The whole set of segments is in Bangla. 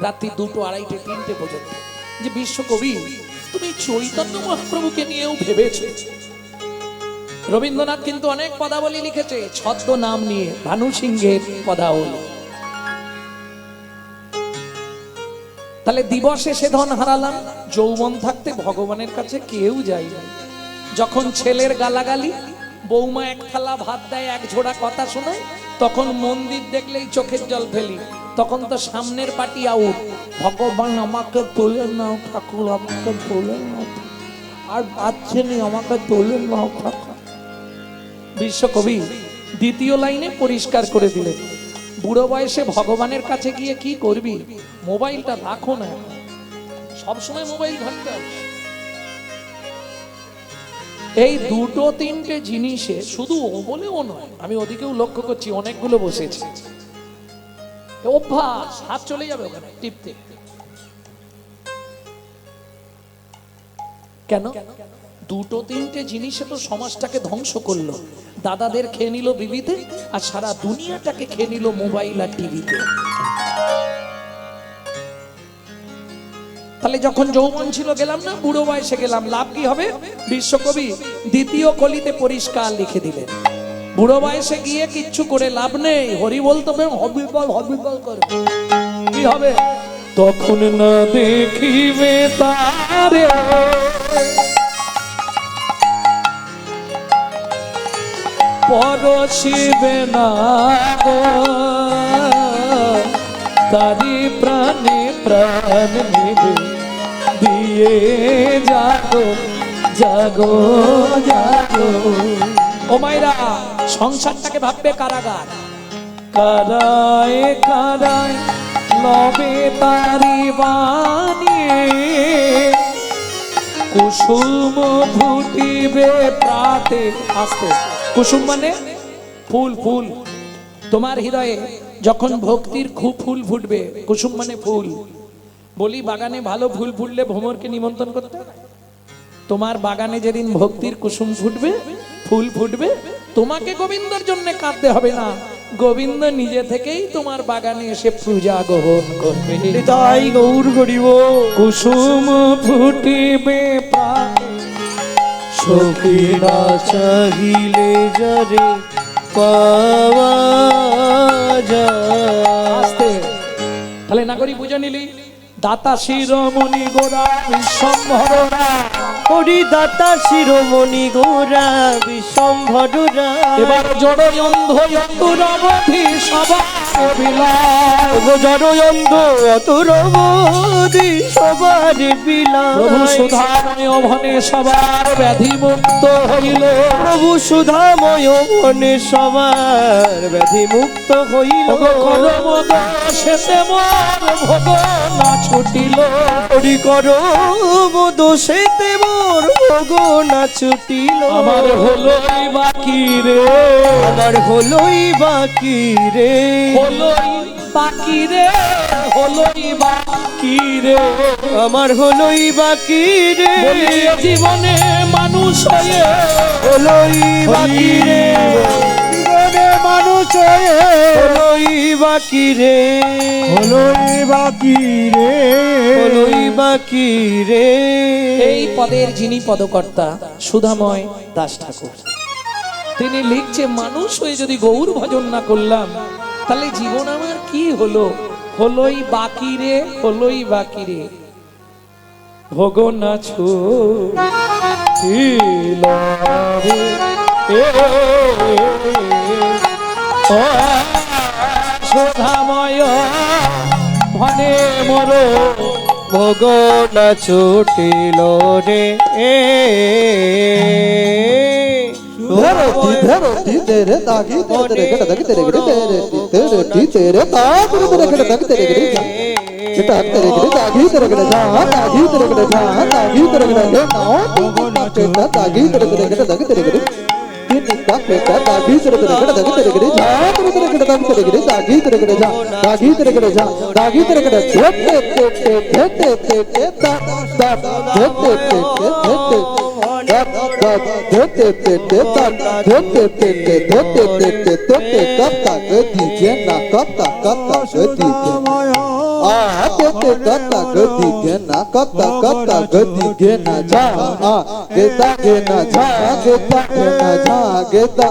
রাত্রি 2টো, 2:30, 3টে পর্যন্ত। যে বিশ্বকবি, তুমি চৈতন্য মহাপ্রভুকে নিয়েও ভেবেছো? রবীন্দ্রনাথ কিন্তু অনেক পদাবলী লিখেছে ছদ্ম নাম নিয়ে, ভানু সিংহের পদাবলী। তাহলে দিবসে সে ধন হারালাম, যৌবন থাকতে ভগবানের কাছে কেউ যায় না। যখন ছেলের গালাগালি, বৌমা এক থালা ভাত দেয়, এক ঝোড়া কথা শোনায়, তখন মন্দির দেখলেই চোখের জল ফেলি। তখন তো সামনের পার্টি আউট, ভগবান আমাকে তোলে নাও ঠাকুর, আমাকে তোলে নাও, আর বাচ্চে নেই, আমাকে তোলে নাও ঠাকুর। বিশ্বকবি দ্বিতীয় লাইনে পরিষ্কার করে দিলেন, বুড়ো বয়সে ভগবানের কাছে গিয়ে কি করবি? মোবাইলটা রাখো না, সবসময় মোবাইল ঘাঁটতে হবে। এই 2-3টে জিনিসে শুধু ও বলেও নয়, আমি ওদিকেও লক্ষ্য করছি, অনেকগুলো বসেছে, অভ্যাস, হাত চলে যাবে ওখানে টিপতে। কেন? 2-3টে জিনিসে তো সমাজটাকে ধ্বংস করলো। দাদাদের খেয়ে নিল বিবিতে, আর সারা দুনিয়াটাকে খেয়ে নিল মোবাইল আর টিভিতে। তাহলে যখন যৌবন ছিল গেলাম না, বুড়ো বয়সে গেলাম, লাভ কি হবে? বিশ্বকবি দ্বিতীয় কলিতে পরিষ্কার লিখে দিলেন, বুড়ো বয়সে গিয়ে কিচ্ছু করে লাভ নেই, হরি বলতে হবে, হবিবল হবিবল করে কি হবে? তখন না দেখিবে তারে পরশিবে না গো, তারি প্রাণে প্রাণ নিবে দিয়ে জাগো জাগো জাগো। ও মাইরা, সংসারটাকে ভাববে কারাগার, কারায় কারায় লবে তারি বানিয়ে, কুসুম ফুটিবে প্রাতে। আসতে, কুসুম মানে ফুল, ফুল। তোমার হৃদয়ে যখন ভক্তির খুব ফুল ফুটবে, কুসুম মানে ফুল। বলি বাগানে ভালো ফুল ফুটলে ভ্রমরকে নিমন্ত্রণ করতে। তোমার বাগানে যেদিন ভক্তির কুসুম ফুটবে, ফুল ফুটবে, তোমাকে গোবিন্দর জন্য কাঁদতে হবে না, গোবিন্দ নিজে থেকেই তোমার বাগানে এসে পূজা গ্রহণ করবে। তাই গৌর করিব কুসুম ফুটিবে প্রাণে, সখী না চাহিলে যারে পাওয়া যায়। তাহলে নাগরী পূজা নিলি, দাতা শিরোমণি গোরা বিশ্বম্ভরা, হরি দাতা শিরোমণি গোরা বিশ্বম্ভরা, এবার জড়য়ন্ধ অতুরবধি সবার বিলাস, জড়য়ন্ধ অতুরবধি সবার বিলাস, প্রভু সুধাময় ভনে সবার ব্যাধি মুক্ত হইল, প্রভু সুধাময় ভনে সবার ব্যাধি মুক্ত হইল, কলম দোষেতে মোর ভোগ না ছুটিল, হরি করম দোষেতে মোর ভোগ না ছুটিল, আমার হলোই বাকি রে, আমার হলোই বাকি রে, হলোই বাকি রে, হলোই বাকি রে, আমার হলোই বাকি রে, বলি জীবনে মানুষ হয়ে হলোই বাকি রে, জীবনে মানুষ হয়ে হলোই বাকি রে, হলোই বাকি রে, হলোই বাকি রে। এই পদের যিনি পদকর্তা সুধাময় দাস ঠাকুর, তিনি লিখছে, মানুষ হয়ে যদি গৌর ভজন না করলাম, তাহলে জীবন আমার কি হলো? হলোই বাকি রে, হলোই বাকি রে, ভোগ না ছুটিল রে। ও সুধাময় ভনে মোর ভোগ না ছুটিল রে, तेरे ताकि तेरे गड़ तक तेरे गड़ तेरे तेरे ताक तेरे गड़ तक तेरे गड़ बेटा तेरे गड़ ताकि तेरे गड़ जा ताकि तेरे गड़ जा ताकि तेरे गड़ जा नाउ बेटा ताकि तेरे गड़ तक तेरे गड़ तीन का बेटा ताकि तेरे गड़ तक तेरे गड़ जा तेरे गड़ तक तेरे गड़ ताकि तेरे गड़ जा ताकि तेरे गड़ जा ताकि तेरे गड़ ते তে তে কতা গতি গে না কতা কতা গতি গে না ঝা গে তা গে না ঝা গে তা গে না ঝা গে তা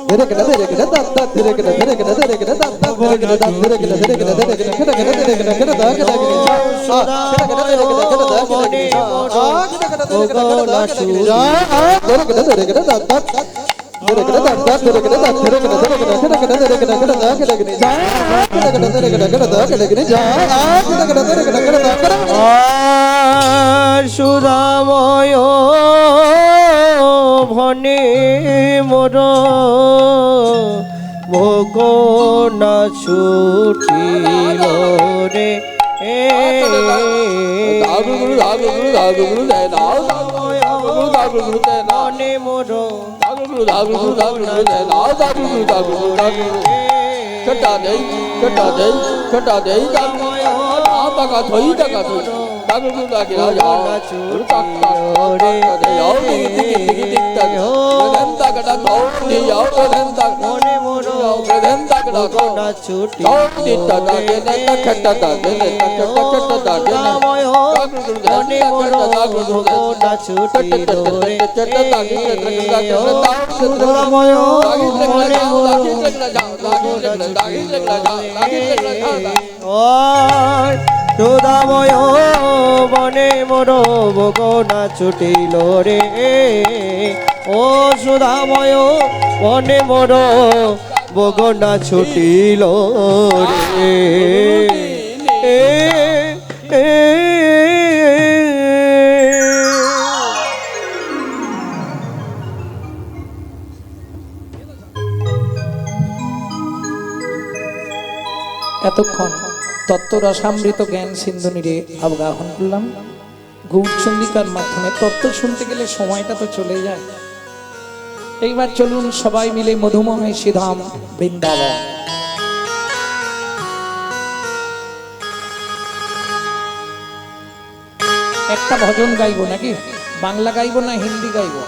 ধীরে গেলে ধীরে গেলে তা তা ধীরে গেলে ধীরে গেলে ধীরে গেলে তা তা ধীরে গেলে তা ধীরে গেলে ধীরে গেলে ধীরে গেলে ধীরে গেলে ধীরে গেলে ধীরে তা গেলে গেলে ঝা ধীরে গেলে ধীরে গেলে ধীরে তা গেলে গেলে ঝা ধীরে গেলে ধীরে গেলে ধীরে তা গেলে গেলে ঝা ধীরে গেলে ধীরে গেলে তা তা ধীরে গেলে তা তা ধীরে গেলে তা ধীরে গেলে ধীরে গেলে ধীরে গেলে ধীরে গেলে ধীরে তা গেলে গেলে ঝা ধীরে গেলে ধীরে গেলে ধীরে তা গেলে গেলে ঝা ধীরে গেলে ধীরে গেলে ধীরে তা গেলে সুধাময় ভনে মোর ভোগ না ছুটিল রে মনে মোর ছটা দেই ছটা দেই টাকা থই টাকা থই টাকা গুলো লাগে না যাও টাক টাক রে যাও টিক টিক টিক টিক টাক দেন টাকাটা দাও নি যাও দেন টাক মনে মোর দেন টাকাটা দাও না ছুটি দাও নি টাকা দেন টাকা ছটা দাও দেন টাকা ছটা দাও দেন মনে মোর ভোগ না ছুটি রে ছটা দাও সুধাময় মনে সুধাময় বনে মোর ভোগ না ছুটিল রে ও সুধাময় বনে মোর ভোগ না ছুটিল রে এতক্ষণ তত্ত্বরসামৃত জ্ঞান সিন্ধুনিরে অবগাহন করলাম। গৌরচন্দিকার মাধ্যমে তত্ত্ব শুনতে গেলে সময়টা তো চলে যায়। এইবার চলুন সবাই মিলে মধুময় শ্রীধাম বৃন্দাবন। একটা ভজন গাইবো নাকি? বাংলা গাইবো না হিন্দি গাইবো?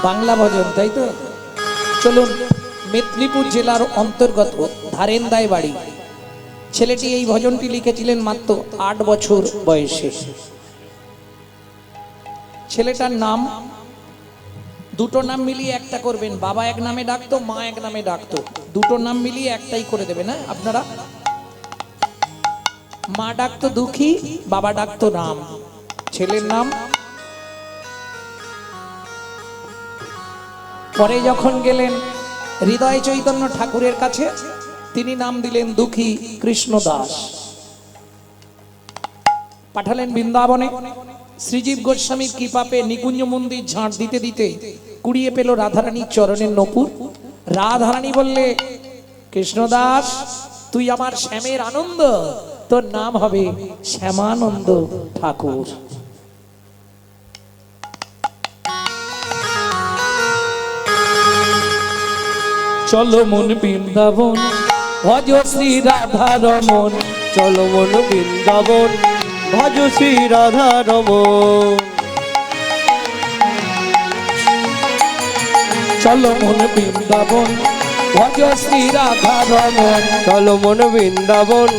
বাংলা ভজন, তাই তো? চলুন। মেদিনীপুর জেলার অন্তর্গত ধারেন্দায় বাড়ি। ছেলেটি এই ভজনটি লিখেছিলেন মাত্র 8 বছর বয়সে। ছেলেটার নাম, দুটো নাম মিলিয়ে একটা করবেন। বাবা এক নামে ডাকতো, মা এক নামে ডাকতো। দুটো নাম মিলিয়ে একটাই করে দেবেন। না আপনারা? মা ডাকতো দুঃখী, বাবা ডাকতো রাম। ছেলের নাম পরে যখন গেলেন হৃদয় চৈতন্য ঠাকুরের কাছে, তিনি নাম দিলেন দুঃখী কৃষ্ণ দাস। পাঠালেন বৃন্দাবনে। শ্রীজীব গোস্বামীর কৃপা পেয়ে নিকুঞ্জ মন্দির ঝাঁট দিতে দিতে কুড়িয়ে পেল রাধারানীর চরণের নপুর। রাধারানী বললে, কৃষ্ণদাস তুই আমার শ্যামের আনন্দ, তোর নাম হবে শ্যামানন্দ ঠাকুর। চলো মন বৃন্দাবন, ভজ শ্রী রাধা রমন। চলো মন বৃন্দাবন, ভজ শ্রী রাধা রমন। চলো মন বৃন্দাবন, ভজ শ্রী রাধা রমন। চলো মন বৃন্দাবন,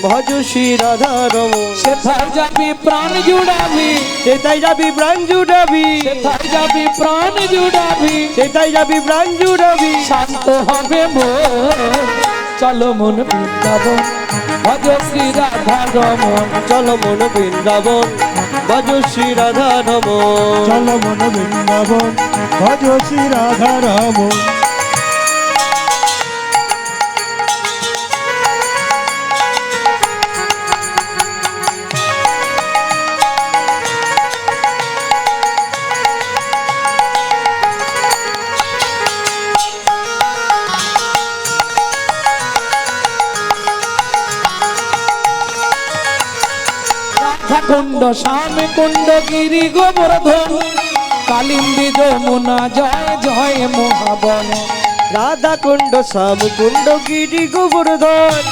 ভজ শ্রী রাধা রমন। সেথায় যাবি প্রাণ জুড়াবি, সেটাই যাবি প্রাণ জুড়াবি, সেথায় যাবি প্রাণ জুড়াবি, সেটাই যাবি প্রাণ জুড়াবি। শান্ত হবে মন। চলো মন বৃন্দাবন, ভজ শ্রী রাধা রমন। চলো মন বৃন্দাবন, ভজ শ্রী রাধা রমন। চলো মন বৃন্দাবন, ভজ শ্রী রাধা রমন। কুণ্ড শ্যাম কুণ্ড গিরি গোবর্ধন, কালিন্দী যমুনা জয় জয় মহাবন। রাধা কুণ্ড শ্যাম কুণ্ড গিরি গোবর্ধন,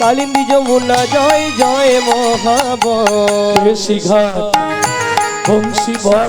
কালিন্দী যমুনা জয় জয় মহাবন। ঋষিঘাট বংশীবন,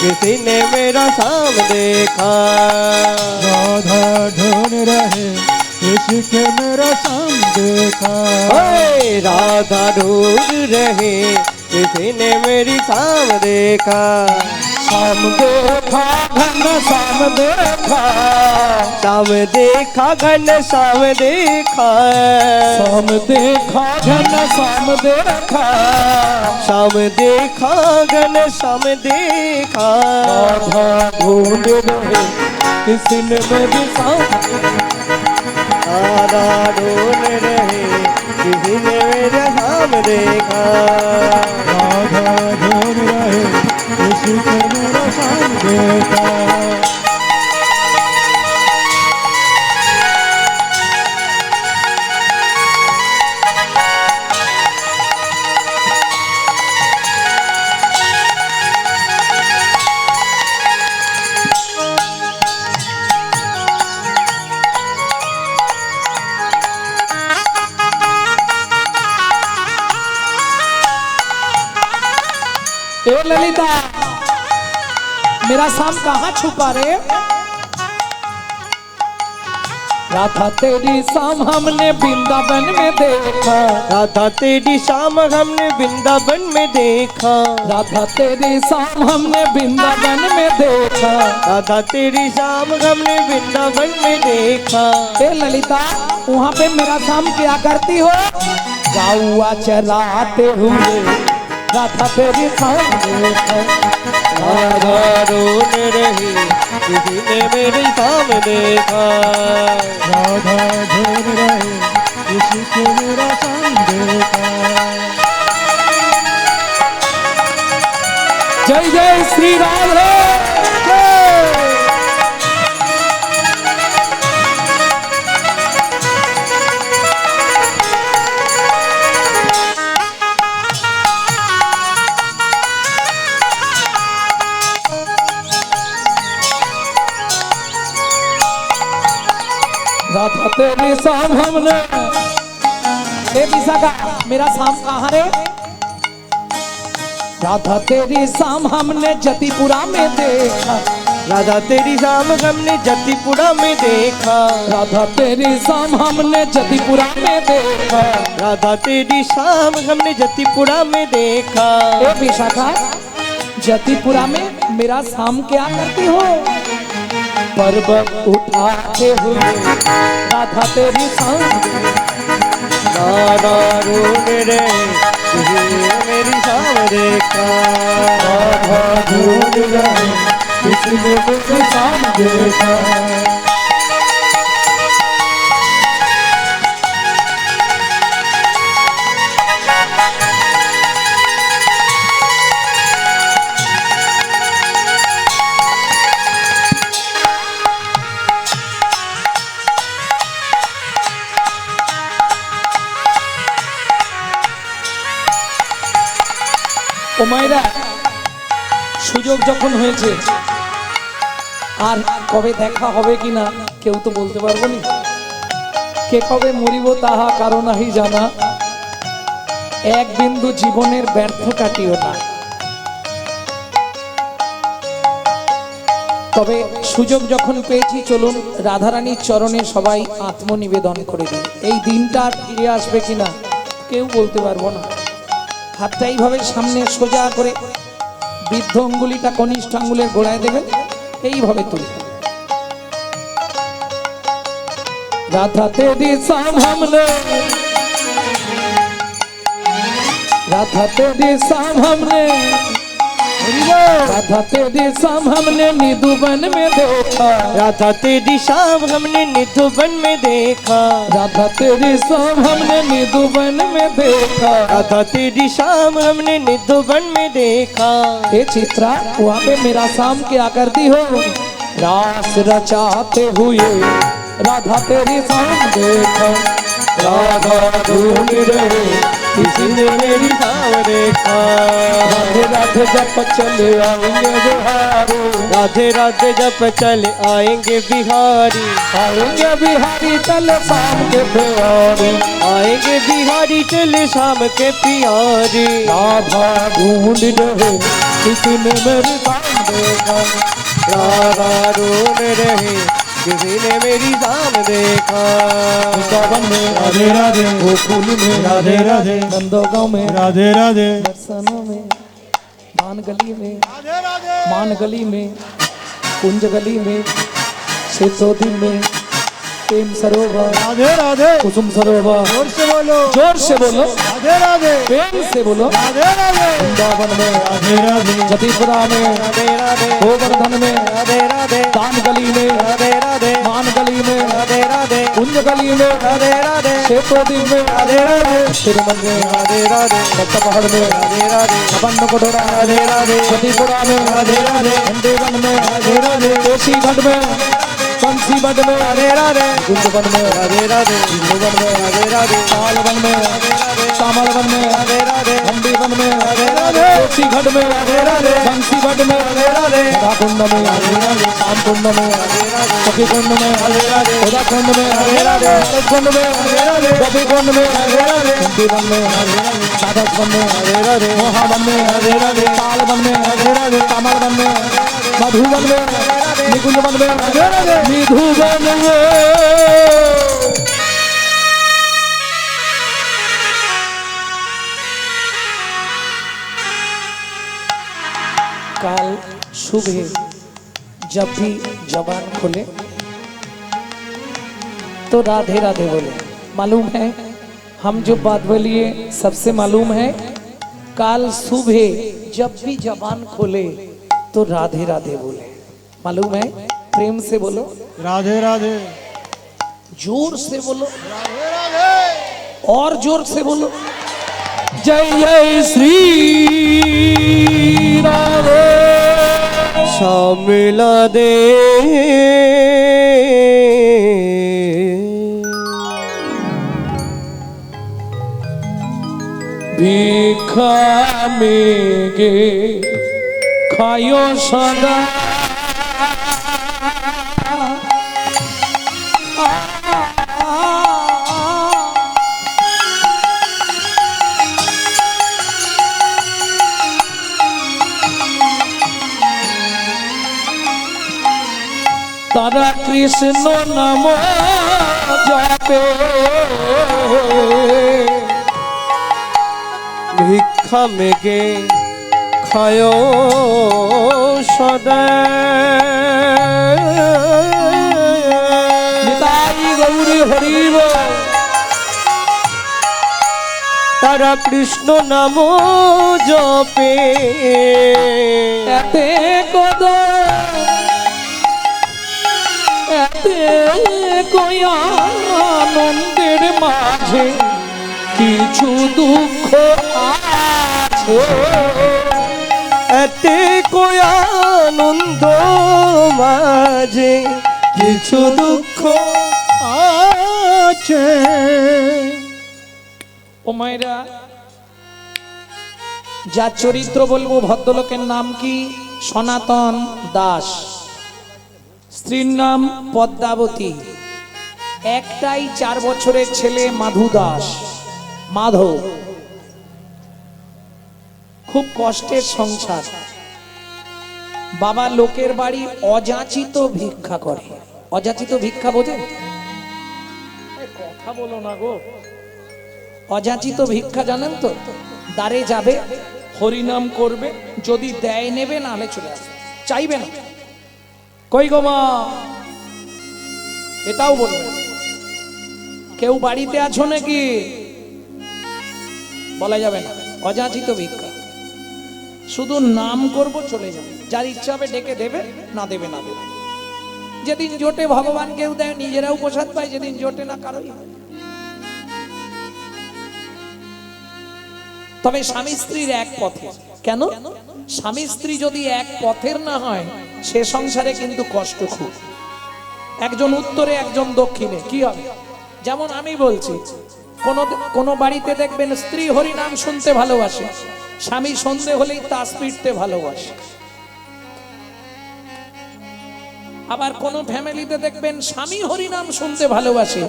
किसी ने मेरा शाम देखा राधा ढूंढ रहे इश्क मेरा शाम देखा ओए राधा ढूंढ रहे किसी ने मेरी शाम देखा शाम देखा घन शाम देखा शाम देखा घन शाम देखा शाम देखा घन शाम देखा शाम देखा घन शाम देखा राधा ढूंढ रहे किसी ने मेरी शाम राधा ढूंढ रहे किसी ने मेरा शाम देखा राधा ढूंढ रहे इश्क मेरा शाम देखा ए ललिता, मेरा शाम कहाँ छुपा रे? राधा तेरी शाम हमने वृंदावन में देखा राधा तेरी शाम हमने वृंदावन में देखा राधा तेरी शाम हमने वृंदावन में देखा राधा तेरी शाम हमने वृंदावन में देखा ए ललिता, वहाँ पे मेरा शाम क्या करती हो? गौआ चराते हुए राधा तेरी शाम देखा राधा ढूंढ रही किसी ने मेरी शाम देखा राधा ढूंढ रहे इश्क मेरा शाम देखा जय जय श्री राधे जय। राधा तेरी शाम हमने ए विशाखा, मेरा शाम कहाँ रे? राधा तेरी शाम हमने जतिपुरा में देखा राधा तेरी शाम हमने जतिपुरा में देखा राधा तेरी शाम हमने जतिपुरा में देखा राधा तेरी शाम हमने जतिपुरा में देखा ए विशाखा, जतिपुरा में मेरा शाम क्या करती हो? पर्वत उठाते हुए राधा तेरी शाम राधा ढूंढ रहे किसी ने मेरी शाम देखा राधा ढूंढ रहे किसी ने मेरी शाम देखा ও মায়েরা, সুযোগ যখন হয়েছে আর কবে দেখা হবে কিনা কেউ তো বলতে পারবো না। কে কবে মরিব তাহা কারণ নাহি জানা, এক বিন্দু জীবনের ব্যর্থ কাটিও না। তবে সুযোগ যখন পেয়েছি, চলুন রাধারানীর চরণে সবাই আত্মনিবেদন করে দিই। এই দিনটা আর ফিরে আসবে কিনা কেউ বলতে পারবো না। হাতটা এইভাবে সামনে সোজা করে বৃদ্ধ অঙ্গুলিটা কনিষ্ঠ আঙ্গুলের গোড়ায় দেবেন, এইভাবে তুলে। রাধা তেরি শাম हमने राधा तेरी शाम हमने राधा तेरी शाम हमने निधुवन में देखा राधा तेरी शाम हमने निधुवन में देखा राधा तेरी शाम हमने निधुवन में देखा राधा तेरी शाम हमने निधुवन में देखा हे चित्रा, वहाँ पे मेरा शाम क्या करती हो? रास रचाते हुए राधा तेरी शाम देखा राधा ढूंढ रहे किसी ने मेरी शाम देखा राधे राधे जप चले आएंगे बिहारी राधे राधे जब चले आएंगे बिहारी आएंगे बिहारी चले शाम के प्यारी आएंगे बिहारी चले शाम के प्यारी राधा ढूंढ रहे किसी ने मेरी शाम देखा राधा रोम रहे किसी ने मेरी शाम देखा वृंदावन में राधे राधे गोकुल में राधे राधे नंदगांव में राधे राधे दर्शनों में मान गली में राधे राधे मान गली में कुंज गली में शेतोदी में प्रेम सरोवर राधे राधे कुसुम सरोवर जोर से बोलो जोर से बोलो राधे राधे प्रेम से बोलो राधे राधे वृंदावन में राधे राधे जतीपुरा में राधे राधे गोवर्धन में राधे राधे दान गली में राधे राधे मान गली में राधे राधे कुंज गली में राधे राधे शेतोदी में राधे राधे तिरुमल में राधे राधे पहाड़ में राधे राधे अबंड कोटोरा राधे राधे जतीपुरा में राधे राधे अंडेवन में राधे राधे कोशीगढ़ में बंसीगढ़ में राधे राधे गुंजवन में राधे राधे गुंजवन में राधे राधे सालवन में सामलवन में राधे राधे अंडीवन में राधे राधे कोशीगढ़ में राधे राधे बंसीगढ़ में राधे राधे राधाकुंड में श्यामकुंड में सखीकुंड में उदाकुंड में कुंड में गोपीकुंड में कुंतीवन में राधावन में मोहावन में तालवन में कमलवन में मधुवन में निकुंजवन में निधुवन में काल सुबह जब भी जबान खोले तो राधे राधे बोले। मालूम है हम जो बात बोलिए सबसे मालूम है काल सुबह जब भी जबान खोले तो राधे राधे बोले। मालूम है प्रेम से बोलो राधे राधे जोर से बोलो और जोर से बोलो जय जय श्री राधे शामिला दे भिखा मेगे खायो सदा तारा कृष्ण नाम जापे भिक्षा मेगे खायो सदा निताई गौरी हरि बोल तारा कृष्ण नाम जपे এতে কত এতে কই আনন্দের মাঝে কিছু দুঃখ আছে এতে কই আনন্দ মাঝে কিছু দুঃখ আছে ও মায়েরা যার চরিত্র বলবো ভদ্রলোকের নাম কি সনাতন দাস স্ত্রীর নাম পদ্মাবতী একটাই 4 বছরের ছেলে মাধু দাস মাধব খুব কষ্টের সংসার বাবা লোকের বাড়ি অযাচিত ভিক্ষা করে অযাচিত ভিক্ষা বোঝেন কথা বলো না গো অযাচিত ভিক্ষা জানেন তো দ্বারে যাবে হরিনাম করবে যদি দেয় নেবে নাহলে চলে আসবে চাইবে না কই গো মা এটাও বলবে কেউ বাড়িতে আছো নাকি বলা যাবে না অযাচিত ভিক্ষা শুধু নাম করব চলে যাবে যার ইচ্ছা হবে ডেকে দেবে না দেবে না দেবে যেদিন জোটে ভগবান কেউ দেয় নিজেরাও প্রসাদ পায় যেদিন জোটে না কারোই হয় তবে স্বামী স্ত্রীর এক পথে কেন স্বামী স্ত্রী যদি এক পথের না হয় সে সংসারে কিন্তু কষ্ট খুব একজন উত্তরে একজন দক্ষিণে কি হবে যেমন আমি বলছি কোন বাড়িতে দেখবেন স্ত্রী হরি নাম শুনতে ভালোবাসে স্বামী সন্ধে হলেই তাস পিটতে ভালোবাসে আবার কোন ফ্যামিলিতে দেখবেন স্বামী হরি নাম শুনতে ভালোবাসে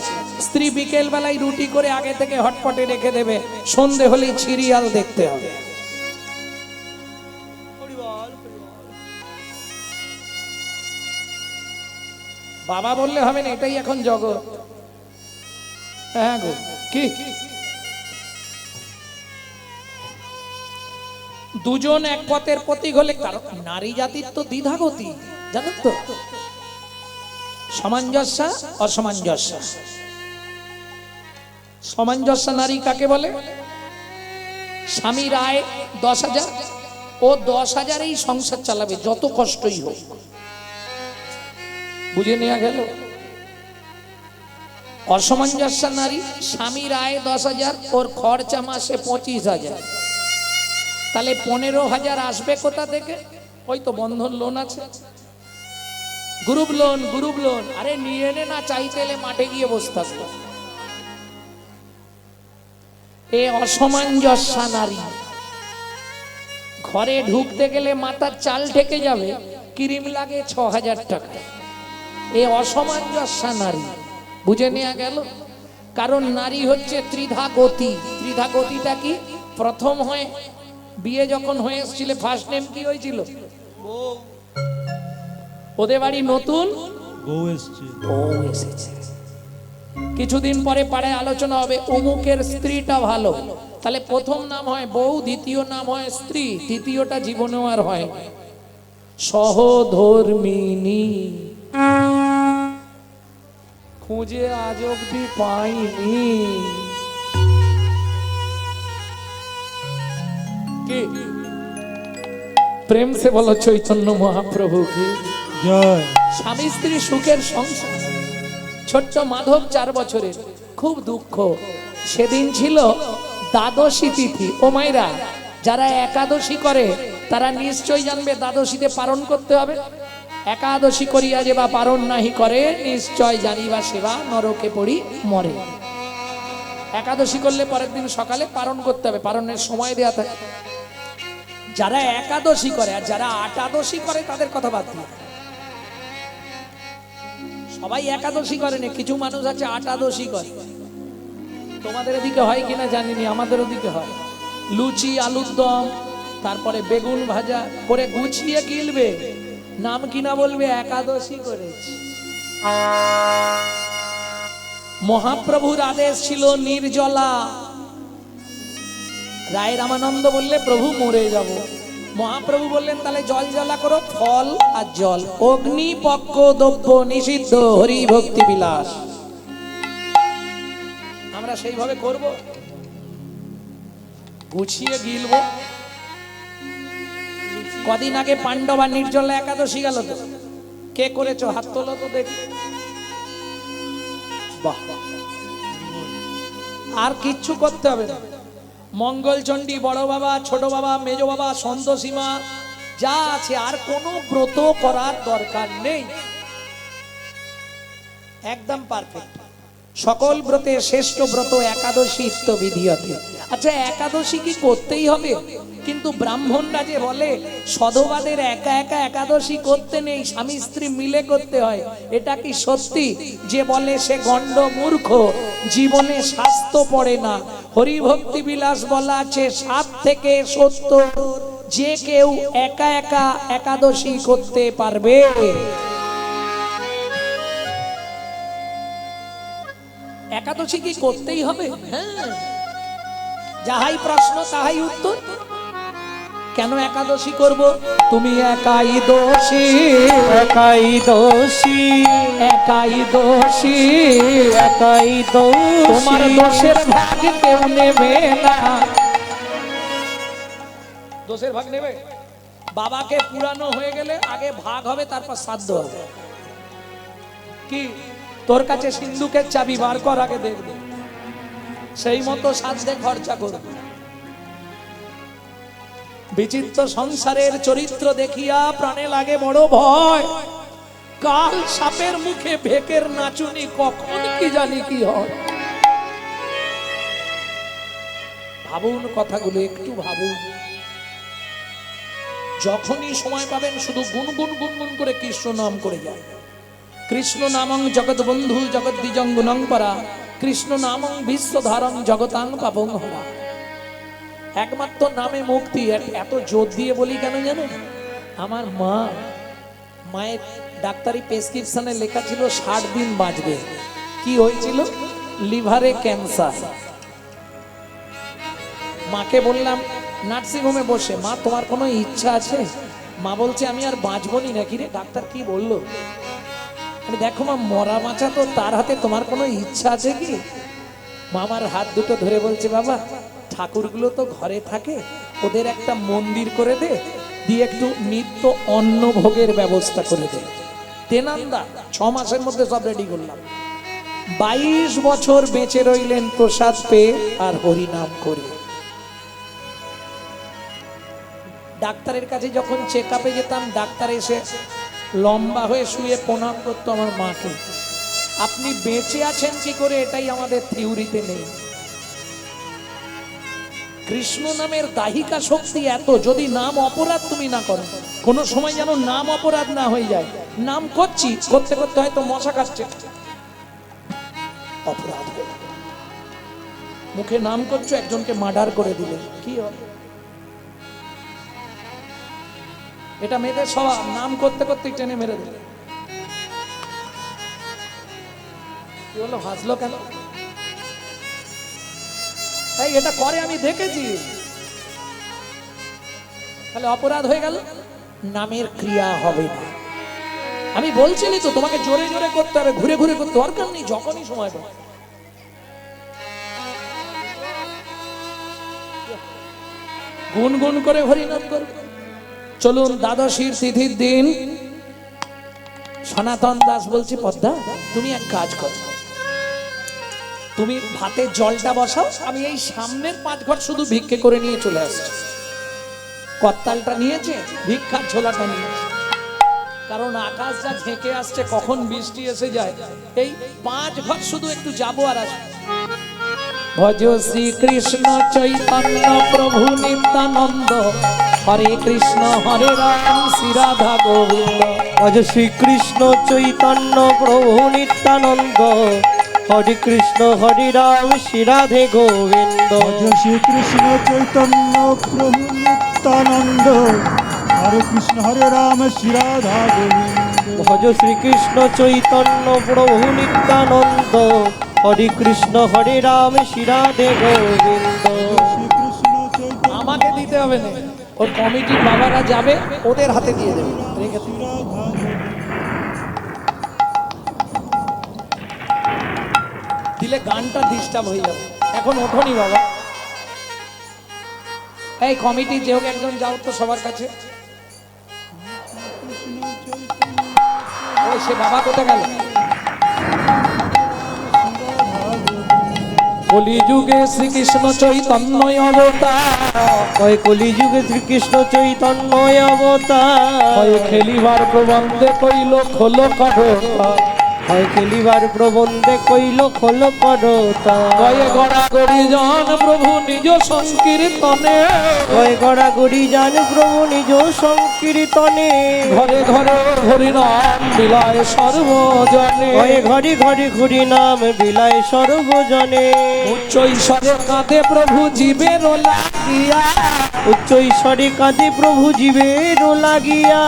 স্ত্রী বিকেল বেলায় রুটি করে আগে থেকে হটপটে রেখে দেবে সন্ধে হলেই সিরিয়াল দেখতে হবে বাবা বললে হবে না, এটাই এখন জগৎ। হ্যাঁ গো, কি দুজন এক পথের প্রতীক হলে, কারণ নারী জাতির তো দ্বিধাগতি, জানেন তো, সামঞ্জস্য অসামঞ্জস্য। সামঞ্জস্য নারী কাকে বলে? স্বামীর আয় 10,000, ও 10,000-এই সংসার চালাবে যত কষ্টই হোক। বুঝে নেওয়া গেল? অসামঞ্জস্য নারী, স্বামীর আয় 10,000, ওর খরচা মাসে 25,000, তাহলে 15,000 আসবে কোথা থেকে? ওই তো বন্ধন লোন আছে, গ্রুপ লোন, গ্রুপ লোন। আরে নিয়ে নে না, চাইতে এলে মাঠে গিয়ে বসে থাকতো। এ অসামঞ্জস্য নারী। ঘরে ঢুকতে গেলে মাথার চাল ঠেকে যাবে, ক্রিম লাগে 6,000 টাকা। এ অসামঞ্জস্য নারী। বুঝে নেওয়া গেল? কারণ নারী হচ্ছে ত্রিধা গতি। ত্রিধা গতিটা কি? প্রথম হয় বিয়ে যখন হয়ে এসেছিল, ফার্স্ট নেম কি হয়েছিল? ওদের বাড়ি নতুন বউ এসছে। বউ এসেছে। কিছুদিন পরে পাড়ায় আলোচনা হবে, অমুকের স্ত্রীটা ভালো, তাহলে প্রথম নাম হয় বউ, দ্বিতীয় নাম হয় স্ত্রী, তৃতীয়টা জীবনেও আর হয় না। সহধর্মিনী খুঁজে আজ অব্দি পাইনি। কি প্রেম সে বলো চৈতন্য মহাপ্রভু কি জয়। স্বামী স্ত্রী সুখের সংসার। ছোট্ট মাধব 4 বছরের, খুব দুঃখ। সেদিন ছিল দ্বাদশী তিথি। ও মায়েরা, যারা একাদশী করে তারা নিশ্চয় জানবে দ্বাদশীতে পালন করতে হবে। একাদশী করিয়া যে বা পালন নাহি করে, নিশ্চয় জানিবা সেবা নরকে পড়ি মরে। একাদশী করলে পরের দিন সকালে পালন করতে হবে, পালনের সময় দেয়া থাকে। যারা একাদশী করে আর যারা আটাদশী করে তাদের কথা বাদ দিয়ে, সবাই একাদশী করে না, কিছু মানুষ আছে আটাদশী করে। তোমাদের এদিকে হয় কিনা জানিনি, আমাদের ওদিকে হয়। লুচি, আলুর দম, তারপরে বেগুন ভাজা করে গুছিয়ে গিলবে, নাম কিনা বলবে একাদশী করেছি। মহাপ্রভুর আদেশ ছিল নির্জলা। রায় রামানন্দ বললে প্রভু মরে যাব। মহাপ্রভু বললেন তাহলে জল জ্বালা করো, ফল আর জল। অগ্নি পক্ষ দ্রব্য নিষিদ্ধ, হরি ভক্তি বিলাস। আমরা সেইভাবে করব, গুছিয়ে গিলব। কদিন আগে পাণ্ডবা নির্জলা একাদশী গেল তো, কে করেছো হাত তোলো তো দেখি। বাহ, আর কিচ্ছু করতে হবে না। মঙ্গলচণ্ডী, বড় বাবা, ছোট বাবা, মেজ বাবা, সন্তোষীমা যা আছে, আর কোনো ব্রত করার দরকার নেই। একদম পারফেক্ট। সকল ব্রতে শ্রেষ্ঠ ব্রত একাদশী ইত্যবিধীয়তে। আচ্ছা, একাদশী কি করতেই হবে? কিন্তু ব্রাহ্মণরা যে বলে সধবাদের একা একা একাদশী করতে নেই, স্বামী স্ত্রী মিলে করতে হয়, এটা কি সত্যি? যে বলে সে গণ্ড মূর্খ, জীবনে স্বাস্থ্য পড়ে না। হরিভক্তি বিলাস বলা আছে 7 থেকে 70, যে কেউ একা একা একাদশী করতে পারবে। একাদশী কি করতেই হবে? হ্যাঁ, যাহাই প্রশ্ন তাহাই উত্তর। কেন একাদশী করব? তুমি একাই দোষী, একাই দোষী, একাই দোষী, একাই দোষী। তোমার দোষের ভাগ কেউ নেবে না। দোষের ভাগ নেবে? বাবাকে পুরানো হয়ে গেলে আগে ভাগ হবে, তারপর শ্রাদ্ধ হবে। কি তোর কাছে সিন্ধুকের চাবি বার কর, আগে দেখবে, সেই মতো শ্রাদ্ধে খরচা করবে। বিচিত্র সংসারের চরিত্র দেখিয়া প্রাণে লাগে বড় ভয়। কাল সাপের মুখে ভেকের নাচুনি, কখন কি জানি কি হয়। ভাবুন কথাগুলো, একটু ভাবুন। যখনই সময় পাবেন শুধু গুনগুন গুনগুন করে কৃষ্ণ নাম করে যায়। কৃষ্ণ নামং জগৎ বন্ধু জগৎ দ্বিজং গুণং পরা, কৃষ্ণ নামং বিশ্বধারং জগতাং পাপং হরা। একমাত্র নামে মুক্তি। এত জোর দিয়ে বলি কেন জানেন? আমার মায়ের ডাক্তারি প্রেসক্রিপশনে লেখা ছিল 60 দিন বাঁচবে। কি হয়েছিল? লিভারে ক্যান্সার। মাকে বললাম নার্সিংহোমে বসে, মা তোমার কোনো ইচ্ছা আছে? মা বলছে আমি আর বাঁচবনি নাকি রে? ডাক্তার কি বললো? দেখো মা, মরা বাঁচা তো তার হাতে, তোমার কোনো ইচ্ছা আছে কি? মা আমার হাত দুটো ধরে বলছে, বাবা ঠাকুরগুলো তো ঘরে থাকে, ওদের একটা মন্দির করে দে, দিয়ে একটু নিত্য অন্ন ভোগের ব্যবস্থা করে দে। তেনান্দা 6 মাসের মধ্যে সব রেডি করলাম। 22 বছর বেঁচে রইলেন প্রসাদ পেয়ে আর হরিনাম করে। ডাক্তারের কাছে যখন চেক আপে যেতাম, ডাক্তার এসে লম্বা হয়ে শুয়ে প্রণাম করতো আমার মাকে। আপনি বেঁচে আছেন কি করে এটাই আমাদের থিওরিতে নেই। কৃষ্ণ নামের দাহিকা শক্তি এত, যদি নাম অপরাধ তুমি না করো, কোন সময় যেন নাম অপরাধ না হয়ে যায়। নাম করছি, করতে করতে হয়তো মশা কাটছে, অপরাধ হয়ে গেল। মুখে নাম করছো, একজনকে মার্ডার করে দিলে কি হবে? এটা মেয়েদের স্বভাব, নাম করতে করতে টেনে মেরে দিলে। কি হলো, হাসলো কেন? এই এটা করে, আমি দেখেছি। তাহলে অপরাধ হয়ে গেল, নামের ক্রিয়া হবে না। আমি বলছিলি তো তোমাকে জোরে জোরে করতে হবে, ঘুরে ঘুরে করতে দরকার নেই, যখনই সময় পাবে। গুনগুন করে হরিনাম করবে। চলুন, দ্বাদশীর তিথির দিন সনাতন দাস বলছি, পদ্মা তুমি এক কাজ করো, তুমি ভাতের জলটা বসাও, আমি এই সামনের 5 ঘর শুধু ভিক্ষে করে নিয়ে চলে আসছি। কর্তালটা নিয়েছে, ভিক্ষার ঝোলাটা নিয়েছে, কারণ আকাশ যা ঝেঁকে আসছে, কখন বৃষ্টি এসে যায়। এই 5 ঘর শুধু একটু যাবো আর আসবো। ভজ শ্রী কৃষ্ণ চৈতন্য প্রভু নিত্যানন্দ, হরে কৃষ্ণ হরে রাম শ্রী রাধা গোবিন্দ। ভজ শ্রীকৃষ্ণ চৈতন্য প্রভু নিত্যানন্দ, হরে কৃষ্ণ হরে রাম শ্রী রাধে গোবিন্দ। ভজ শ্রীকৃষ্ণ চৈতন্য প্রভু নিত্যানন্দ, হরে কৃষ্ণ হরে রাম শ্রী রাধা গোবিন্দ। ভজ শ্রীকৃষ্ণ চৈতন্য প্রভু নিত্যানন্দ, হরে কৃষ্ণ হরে রাম শ্রী রাধে গোবিন্দ। শ্রীকৃষ্ণ চৈতন্য আমাকে দিতে হবে না, ওর কমিটির বাবারা যাবে, ওদের হাতে দিয়ে দেবে, রেখে দেবে। রাধা দিলে গানটা ডিস্টার্ব হয়ে যাবে। এখন ওঠোনি বাবা, এই কমিটি যে হোক একজন যাও তো সবার কাছে। ওই সে বাবা কোথায় গেল? কলিযুগে শ্রীকৃষ্ণ চৈতন্য অবতার, ওই কলিযুগে শ্রীকৃষ্ণ চৈতন্য অবতার, ওই খেলিবার প্রবন্ধে কইল খোল করতা, হয় খেলিবার প্রবন্ধে কইল খোল করতা, কয়ে গড়াগড়ি জন প্রভু নিজ সংকীর্তনে, হয় গড়াগড়ি যান প্রভু নিজ সংকীর্তনে, ঘরে ঘরে হরিনাম বিলায় সর্বজনে, হয় ঘরে ঘরে ঘুরি নাম বিলায় সর্বজনে, উচ্চ ঈশ্বরে কাঁদে প্রভু জীবের লাগিয়া, উচ্চ ঈশ্বরে কাঁদে প্রভু জীবের লাগিয়া,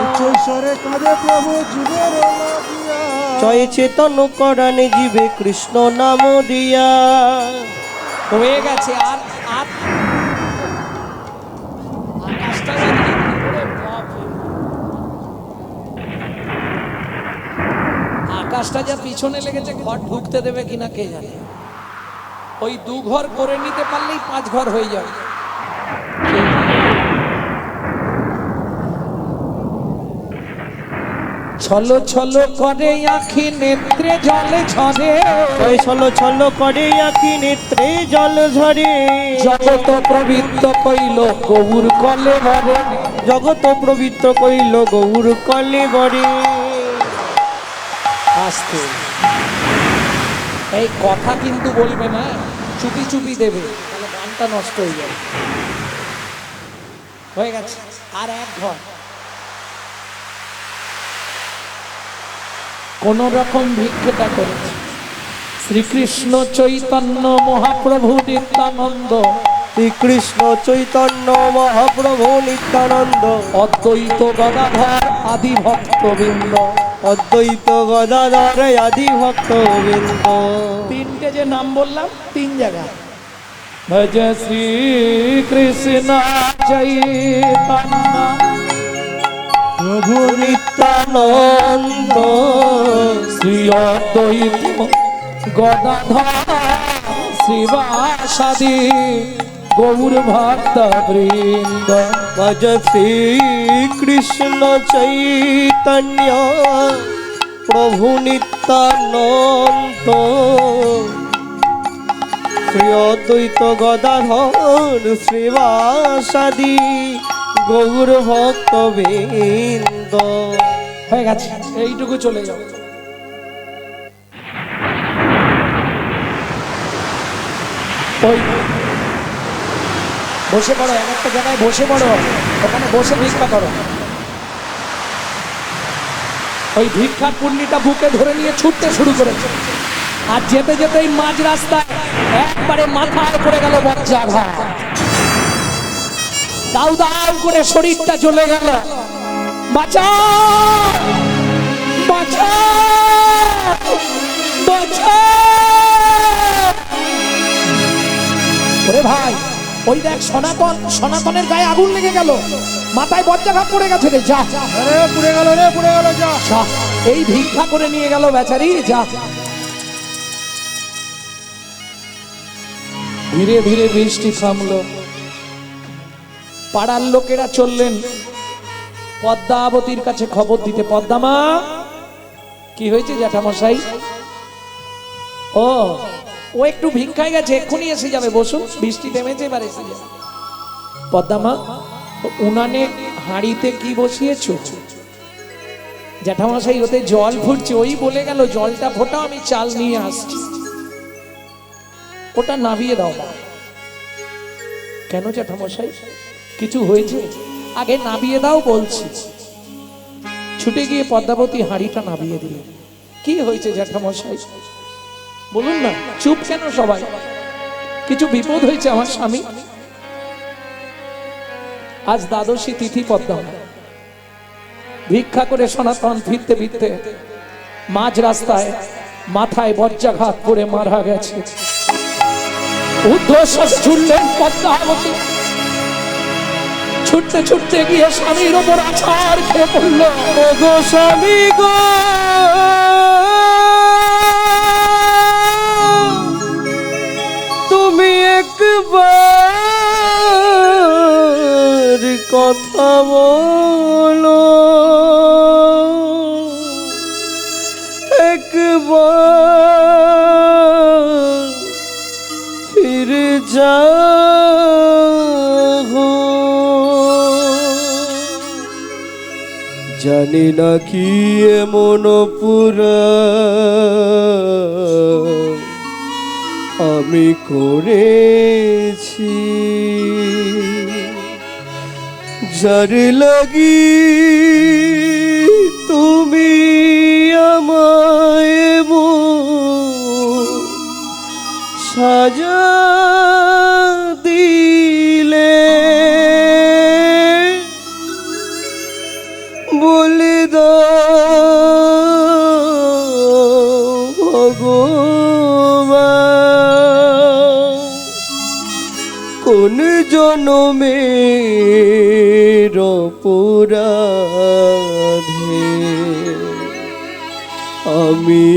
উচ্চৈশ্বরে কাঁদে প্রভু জীবের লাগিয়া। জয় চেতন করানে জীবে কৃষ্ণ নাম দিয়া। হয়ে গেছে। আর আর আকাশটা জানি ওরে বাপরে। আকাশটা যা পিছনে লেগেছে, ঘর ঢুকতে দেবে কিনা কে জানে। ওই 2 ঘর করে নিতে পারলেই 5 ঘর হয়ে যাবে। ছলো ছলো করে আখি নেত্রে জলে ঝরে, ওই ছলো ছলো করে আঁখি নেত্রে জল ঝরে, জগত প্রবৃত্ত কইল গৌর কলে ভরে, জগত প্রবৃত্ত কইল গৌর কলে বরে। আসতে এই কথা কিন্তু বলবে না, চুপি চুপি দেবে, তাহলে গানটা নষ্ট হয়ে যাবে। হয়ে গেছে, আর 1 ঘর। কোন রকম ভিক্ষেটা করেছে। শ্রীকৃষ্ণ চৈতন্য মহাপ্রভু নিত্যানন্দ, শ্রীকৃষ্ণ চৈতন্য মহাপ্রভু নিত্যানন্দ, অদ্বৈত গদাধর আদি ভক্তবৃন্দ। অদ্বৈত গদাধর আদি ভক্তবৃন্দ। তিনটে যে নাম বললাম তিন জায়গা। ভজ শ্রী কৃষ্ণ চৈতন্য প্রভু নিত্যানন্দ শ্রী অদ্বৈত গদাধর শ্রীবাসাদি গৌর ভক্ত বৃন্দ। ভজ শ্রী কৃষ্ণ চৈতন্য প্রভু নিত্যানন্দ শ্রী অদ্বৈত গদাধর শ্রীবাসাদি গৌর ভক্ত বৃন্দ। হয়ে গেছে, এইটুকু চলে যাও। ওই বসে পড়ো, এক একটা জায়গায় বসে পড়ো, ওখানে বসে ভিক্ষা করো। ওই ভিক্ষার পুণ্যিটা বুকে ধরে নিয়ে ছুটতে শুরু করেছে, আর যেতে যেতেই মাঝ রাস্তায় একবারে মাথায় পড়ে গেল বজ্রাঘাত। দাউ দাউ করে শরীরটা জ্বলে গেল। বাঁচাও বাঁচাও বাঁচাও! ওরে ভাই, ওই দেখ সনাতনের গায়ে আগুন লেগে গেল, মাথায় বজ্রাঘাত পড়ে গেছে রে। যা আরে পুড়ে গেল রে, পুড়ে গেল, যা যা, এই ভিক্ষা করে নিয়ে গেল বেচারি। যা, ধীরে ধীরে বৃষ্টি থামলো। পাড়ার লোকেরা চললেন পদ্মাবতীর কাছে খবর দিতে। পদ্মামা, কি হয়েছে জ্যাঠামশাই? ও ও একটু ভিক্ষায় গেছে, এক্ষুনি এসে যাবে, বসুন, বৃষ্টি থেমেছে, এবার এসে যাবে। পদ্মামা, উনানে হাঁড়িতে কি বসিয়েছো? জ্যাঠামশাই, ওতে জল ফুটছে। ওই বলে গেল জলটা ফোটাও, আমি চাল নিয়ে আসছি। ওটা নাবিয়ে দাও। কেন জ্যাঠামশাই, কিছু হয়েছে? আগে নাবিয়ে দাও বলছি। ছুটে গিয়ে পদ্মাবতী হাঁড়িটা নাবিয়ে দিল। কি হয়েছে জ্যাঠামশাই বলুন না, চুপ কেন সবাই? কিছু বিপদ হয়েছে আমার স্বামী। আজ দ্বাদশী তিথি পদ্মা, ভিক্ষা করে সনাতন ফিরতে ফিরতে মাঝ রাস্তায় মাথায় বজ্রাঘাত পড়ে মারা গেছে। ঊর্ধ্বশ্বাস ছুটলেন পদ্মাবতী, ছুটতে ছুটতে গিয়ে স্বামীর ওপর আছাড় খেয়ে পড়ল। গো স্বামী গো, তুমি একবার কথা বলো, একবার ফিরে যাও। জানি না কি এমন পুরা আমি করেছি, যার লাগি তুমি আমায় সাজা দিলে। বলে দাও ভগবান, কোন জনমের অপরাধে আমি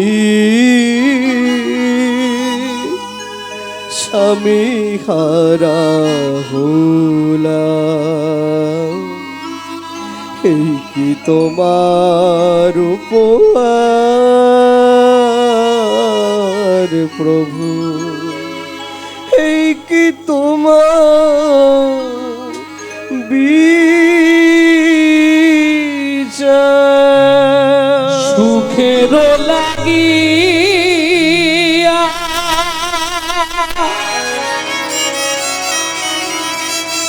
স্বামী হারা হলাম। এই কি তোমার উপহার প্রভু, এই কি তোমার বিচার? সুখের লাগিয়া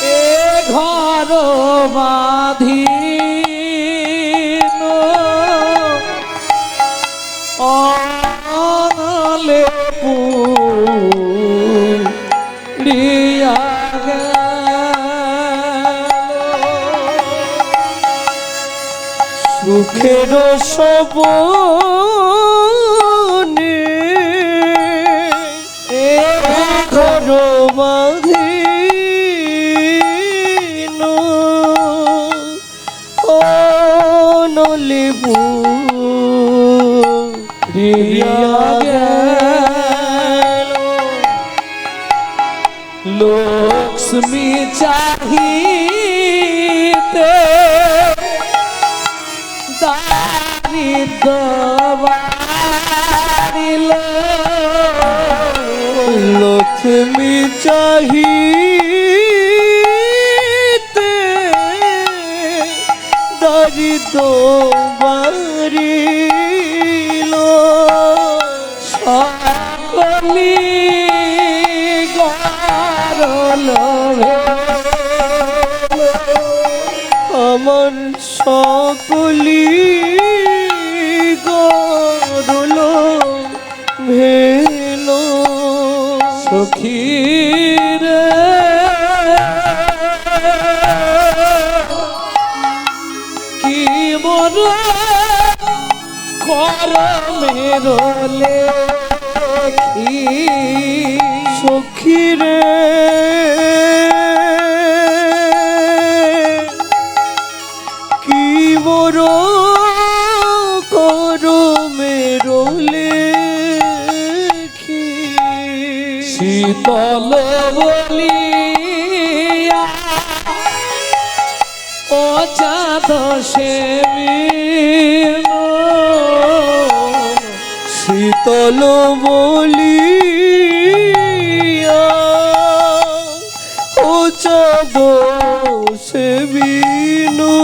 এ ঘর বাঁধিল, অনলে পুড়িয়া গেল। দুঃখের সবনে ঘর বাঁধিল অনলেবু রিয়া গেল লক্ষ্মী চাহিতে দারিদ্র বাড়িল, লক্ষ্মী চাহিতে দারিদ্র বাড়িল, সকলি গরল আমার সকলি গরল ভেল, সখীর কি মর কর মেরলে সখীরে কি মোর করো মেরলে শীতল বলিয়া ও চাঁদ সেবিল, শীতল বলিয়া ও চাঁদ সেবিনু,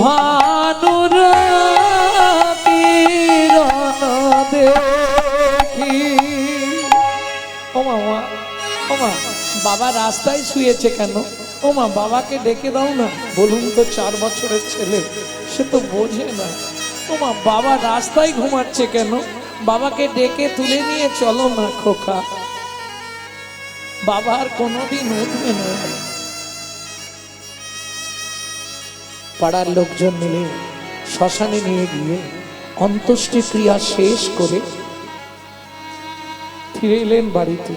ভানুর কিরণ দেখি। ও মামা, ও মা, বাবা রাস্তায় শুয়েছে কেন? ও মা, বাবাকে ডেকে দাও না। বলুন তো, 4 বছরের ছেলে, সে তো বোঝে না। ও মা, বাবা রাস্তায় ঘুমাচ্ছে কেন? বাবাকে ডেকে তুলে নিয়ে চলো না খোকা। বাবা আর কোনোদিন উঠবে না। পাড়ার লোকজন মিলে শ্মশানে নিয়ে গিয়ে অন্ত্যেষ্টি ক্রিয়া শেষ করে ফিরে এলেন বাড়িতে।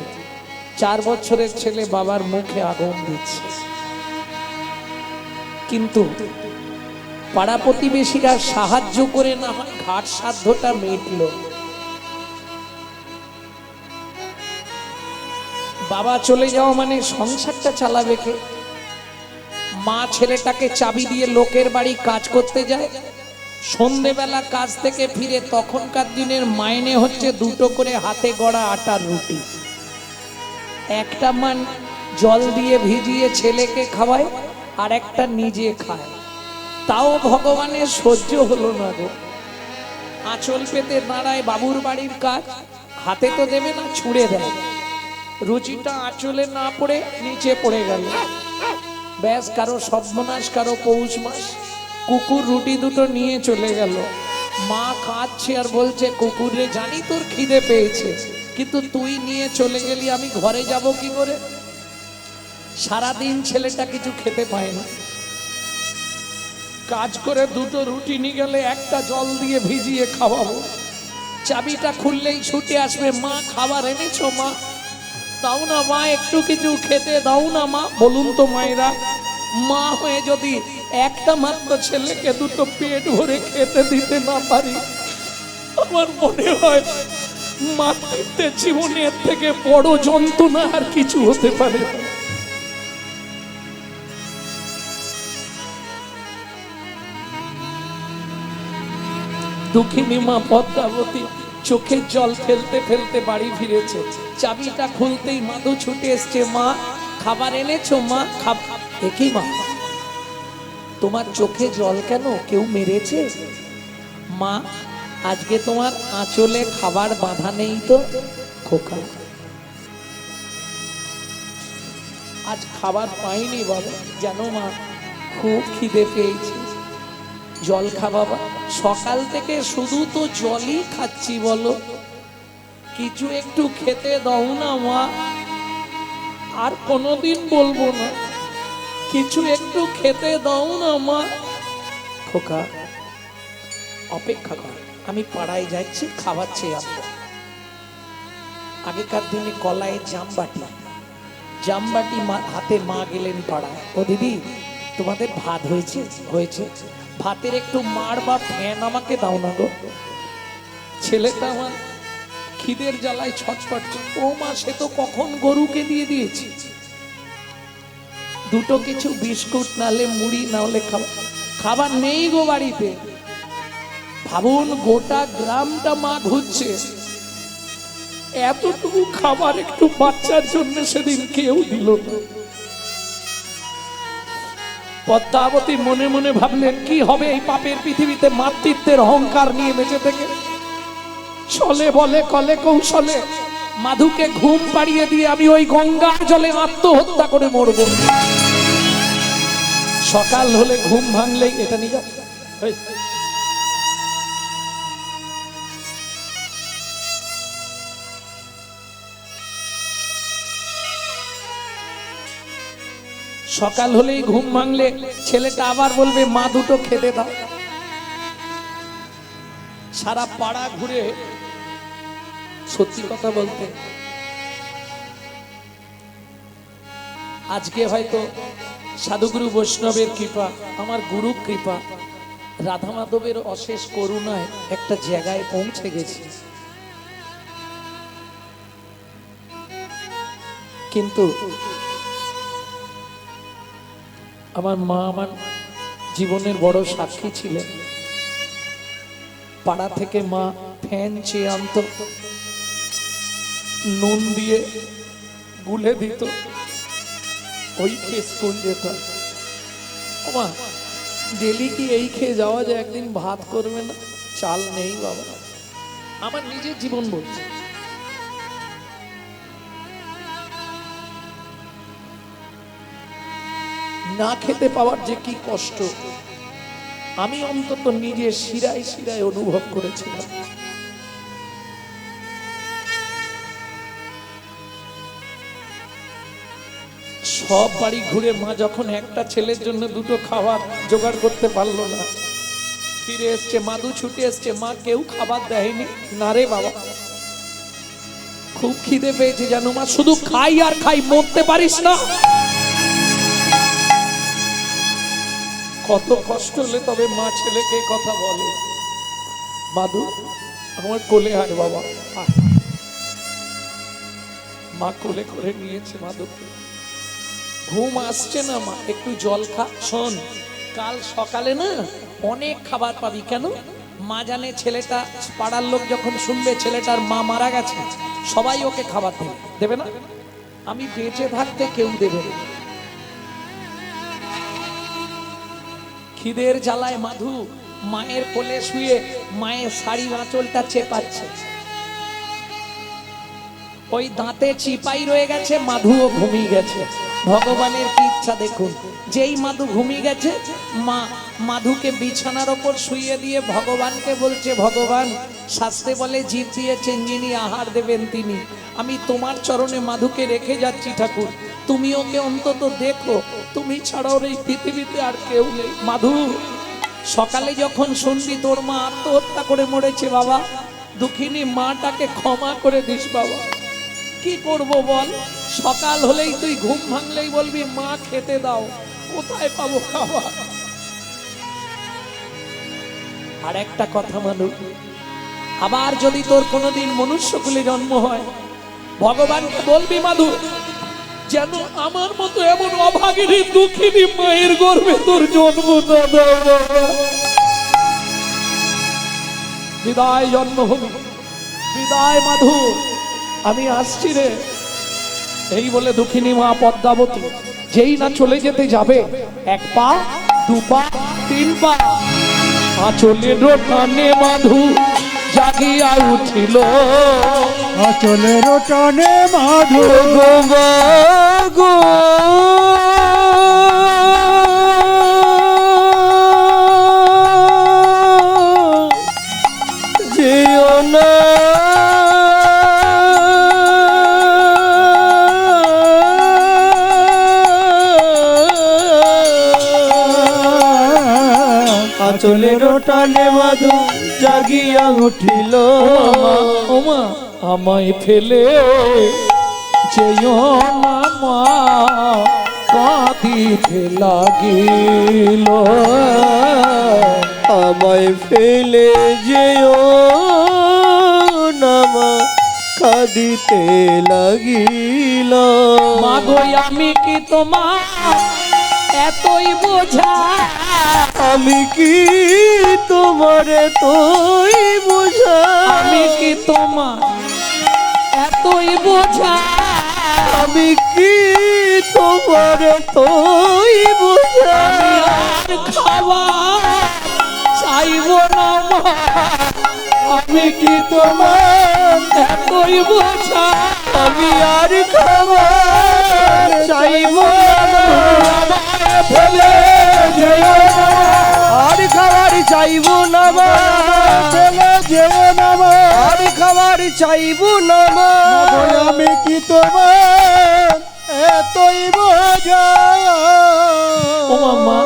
4 বছরের ছেলে বাবার মুখে আগুন দিচ্ছে, কিন্তু পাড়া প্রতিবেশীরা সাহায্য করে না হয় ঘাট সাধ্যটা মিটল। বাবা চলে যাওয়া মানে সংসারটা চালাবে কে? মা ছেলেটাকে চাবি দিয়ে লোকের বাড়ি কাজ করতে যায়। সন্ধেবেলা কাজ থেকে ফিরে তখনকার দিনের মাইনে হচ্ছে 2টো করে হাতে গড়া আটার রুটি। একটা মান জল দিয়ে ভিজিয়ে ছেলেকে খাওয়ায়, আর একটা নিজে খায়। তাও ভগবানের সহ্য হলো না গো। আঁচল পেতে দাঁড়ায় বাবুর বাড়ির কাজ, হাতে তো দেবে না, ছুঁড়ে দেয়। রুচিটা আঁচলে না পড়ে নিচে পড়ে গেল। ব্যাস, কারো সর্বনাশ, কারো পৌষ মাস। কুকুর রুটি দুটো নিয়ে চলে গেল। মা কাঁদছে আর বলছে, কুকুরে জানি তোর খিদে পেয়েছে, কিন্তু তুই নিয়ে চলে গেলি, আমি ঘরে যাব কি করে? সারাদিন ছেলেটা কিছু খেতে পায় না। কাজ করে 2টো রুটি নিয়ে গেলে একটা জল দিয়ে ভিজিয়ে খাওয়াবো। চাবিটা খুললেই ছুটে আসবে, মা খাবার এনেছো মা? দাও না মা, একটু কিছু খেতে দাও না মা। বলুন তো মায়েরা, মা হয়ে যদি একটা মাত্র ছেলেকে 2টো পেট ভরে খেতে দিতে না পারি, আমার মনে হয় মাতৃত্বের জীবনের থেকে বড় যন্ত্রণা আর কিছু হতে পারে না। দুঃখিনী মা পদ্মাবতী চোখের জল ফেলতে ফেলতে বাড়ি ফিরেছে। চাবিটা খুলতেই মাধু ছুটে এসছে, মা খাবার এনেছো মা? একই মা, তোমার চোখে জল কেন? কেউ মেরেছে? মা, আজকে তোমার আঁচলে খাবার বাঁধা নেই তো খোকা? আজ খাবার পাইনি বাবা, জানো মা, খুব খিদে পেয়েছে। জল খা বাবা। সকাল থেকে শুধু তো জলই খাচ্ছি, বলো কিছু একটু খেতে দাও না মা। আর কোনোদিন বলবো না, কিছু একটু খেতে দাও না মা। খোকা অপেক্ষা কর, আমি পাড়ায় যাচ্ছি, খাবার চেয়ে আসবো। আগেকার দিনে কলায় জামবাটি হাতে মা গেলেন পাড়ায়, ও দিদি তোমাদের ভাত হয়েছে? হয়েছে। ভাতের একটু মার বা ফ্যান আমাকে দাও না গো। ছেলেটা আমার খিদের জ্বালায় ছটফট, ও মা সে তো কখন গরুকে দিয়ে দিয়েছি, দুটো কিছু বিস্কুট নালে মুড়ি না হলে খাবার নেই গো বাড়িতে। ভাবুন গোটা গ্রামটা মা ঘুরছে, এতটুকু খাবার একটু বাচ্চার জন্য সেদিন কেউ দিল না। পদ্মাবতী মনে মনে ভাবলেন কি হবে এই পাপের পৃথিবীতে মাতৃত্বের অহংকার নিয়ে বেঁচে থেকে। চলে বলে কলে কৌশলে মাধুকে ঘুম পাড়িয়ে দিয়ে আমি ওই গঙ্গার জলে আত্মহত্যা করে মরব। সকাল হলে ঘুম ভাঙলেই এটা নিয়ে যাও। সকাল হলেই ঘুম ভাঙলে ছেলেটা আবার বলবে মা দুটো খেতে দাও। সারা পাড়া ঘুরে, সত্যি কথা বলতে আজকে হয়তো সাধুগুরু বৈষ্ণবের কৃপা, আমার গুরু কৃপা, রাধা মাধবের অশেষ করুণায় একটা জায়গায় পৌঁছে গেছি। কিন্তু আমার মা আমার জীবনের বড় সাক্ষী ছিলেন। পাড়া থেকে মা ফ্যান চেয়ে আনত, নুন দিয়ে গুলে দিত, ওই খেয়ে স্কুল যেতাম। মা ডেলি কি এই খেয়ে যাওয়া যায়? একদিন ভাত করবে না? চাল নেই বাবা। আমার নিজের জীবন বলছে। না খেতে পাওয়ার যে কি কষ্ট আমি অন্তত নিজে শিরায় শিরায় অনুভব করেছিলাম। সব বাড়ি ঘুরে মা যখন একটা ছেলের জন্য দুটো খাবার জোগাড় করতে পারলো না, ফিরে এসছে, মাধু ছুটে এসছে, মা কেউ খাবার দেয়নি। না রে বাবা, খুব খিদে পেয়েছে জানো মা, শুধু খাই আর খাই, মরতে পারিস না। কত কষ্ট হলে তবে মা ছেলেকে কথা বলে, মাধু আমার কোলে আয় বাবা। মা কোলে করে নিয়েছে মাধুকে। ঘুম আসছে না মা, একটু জল খা। শোন, কাল সকালে না অনেক খাবার পাবি। কেন? মা জানে ছেলেটা, পাড়ার লোক যখন শুনবে ছেলেটার মা মারা গেছে, সবাই ওকে খাবার দেবে। দেবে না? আমি বেঁচে থাকতে কেউ দেবে না। খিদের জ্বালায় মাধু মায়ের কোলে শুয়ে মায়ের শাড়ির আঁচলটা চেপাচ্ছে। ওই দাঁতে চিপাই রয়ে গেছে, মাধুও ঘুমিয়ে গেছে। ভগবানের কি ইচ্ছা দেখুন, যেই মাধু ঘুমিয়ে গেছে, মা মাধুকে বিছানার ওপর শুইয়ে দিয়ে ভগবানকে বলছে, ভগবান শাস্ত্রে বলে জীব দিয়েছেন যিনি আহার দেবেন তিনি, আমি তোমার চরণে মাধুকে রেখে যাচ্ছি ঠাকুর, তুমি ওকে অন্তত দেখো, তুমি ছাড়াও এই পৃথিবীতে আর কেউ নেই। মাধু সকালে যখন শুনবি তোর মা আত্মহত্যা করে মরেছে, বাবা দুঃখিনী মাটাকে ক্ষমা করে দিস বাবা। কি করব বল? সকাল হলেই তুই ঘুম ভাঙলেই বলবি মা খেতে দাও, কোথায় পাবো খাবার? আর একটা কথা মানু, আবার যদি তোর কোনোদিন মনুষ্যকুলে জন্ম হয়, ভগবানকে বলবি মাধু যেন আমার মতো এমন অভাগিনী দুঃখিনী মায়ের গর্ভে তোর জন্ম না দাও। বিদায় জন্মভূমি, বিদায় মাধু, আমি আসছি রে। এই বলে দুঃখিনী মা পদ্মাবতী যেই না চলে যেতে যাবে, এক পা, দু পা, তিন পা, আঁচলের টানে মাধু জাগিয়া উঠিল, আঁচলের টানে মাধু গো যেও না আঁচলের টানে মাধু জাগিয়া উঠিল ওমা আমায় ফেলে যেও না মা কাঁদিতে লাগিল আমায় ফেলে যেও নামা কাঁদিতে লাগিল মাগো আমি কি তোমার এতই বোঝা আমি কি তোমার তোই বোঝা আমি কি তোমার এতই বোঝা আমি কি তোমার তোই বোঝা আমি আর খাওয়া চাইব না মা আমি কি তোমার এতই বোঝা আমি আর খাবার চাইব না আমায় ফেলে যেও না আর খাবার চাইব না মা ফেলে যেও না মা আর খাবার চাইব না মা আমি কি তোমার এতই বোঝা ও মামা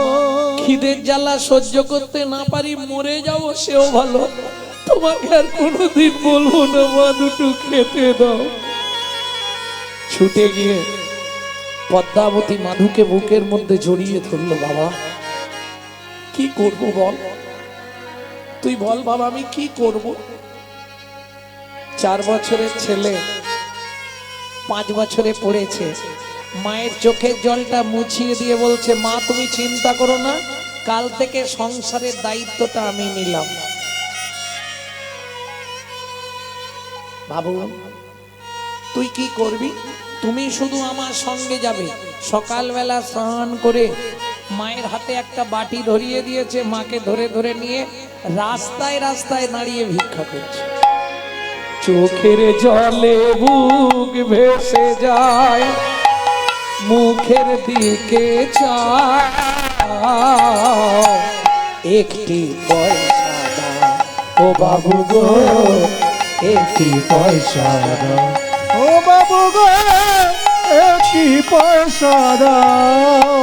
খিদের জ্বালা সহ্য করতে না পারি মরে যাব সেও ভালো তোমাকে আর কোনোদিন বলবো না মা দুটো খেতে দাও ছুটে গিয়ে পদ্মাবতী মাধুকে বুকের মধ্যে জড়িয়ে ধরলো বাবা কি করব বল তুই বল বাবা আমি কি করব 4 বছরের ছেলে 5 বছরে পড়েছে মায়ের চোখের জলটা মুছিয়ে দিয়ে বলছে মা তুমি চিন্তা করো না কাল থেকে সংসারের দায়িত্বটা আমি নিলাম বাবু তুই কি করবি তুমি শুধু আমার সঙ্গে যাবে সকালবেলা স্নান করে মায়ের হাতে একটা বাটি ধরিয়ে দিয়েছে মাকে ধরে ধরে নিয়ে রাস্তায় রাস্তায় দাঁড়িয়ে ভিক্ষা করছে চোখের জলে বুক ভেসে যায় মুখের দিকে চায় একটি পয়সা দাও ও বাবু গো একটি পয়সা দাও ও বাবু গো একটি পয়সা দাও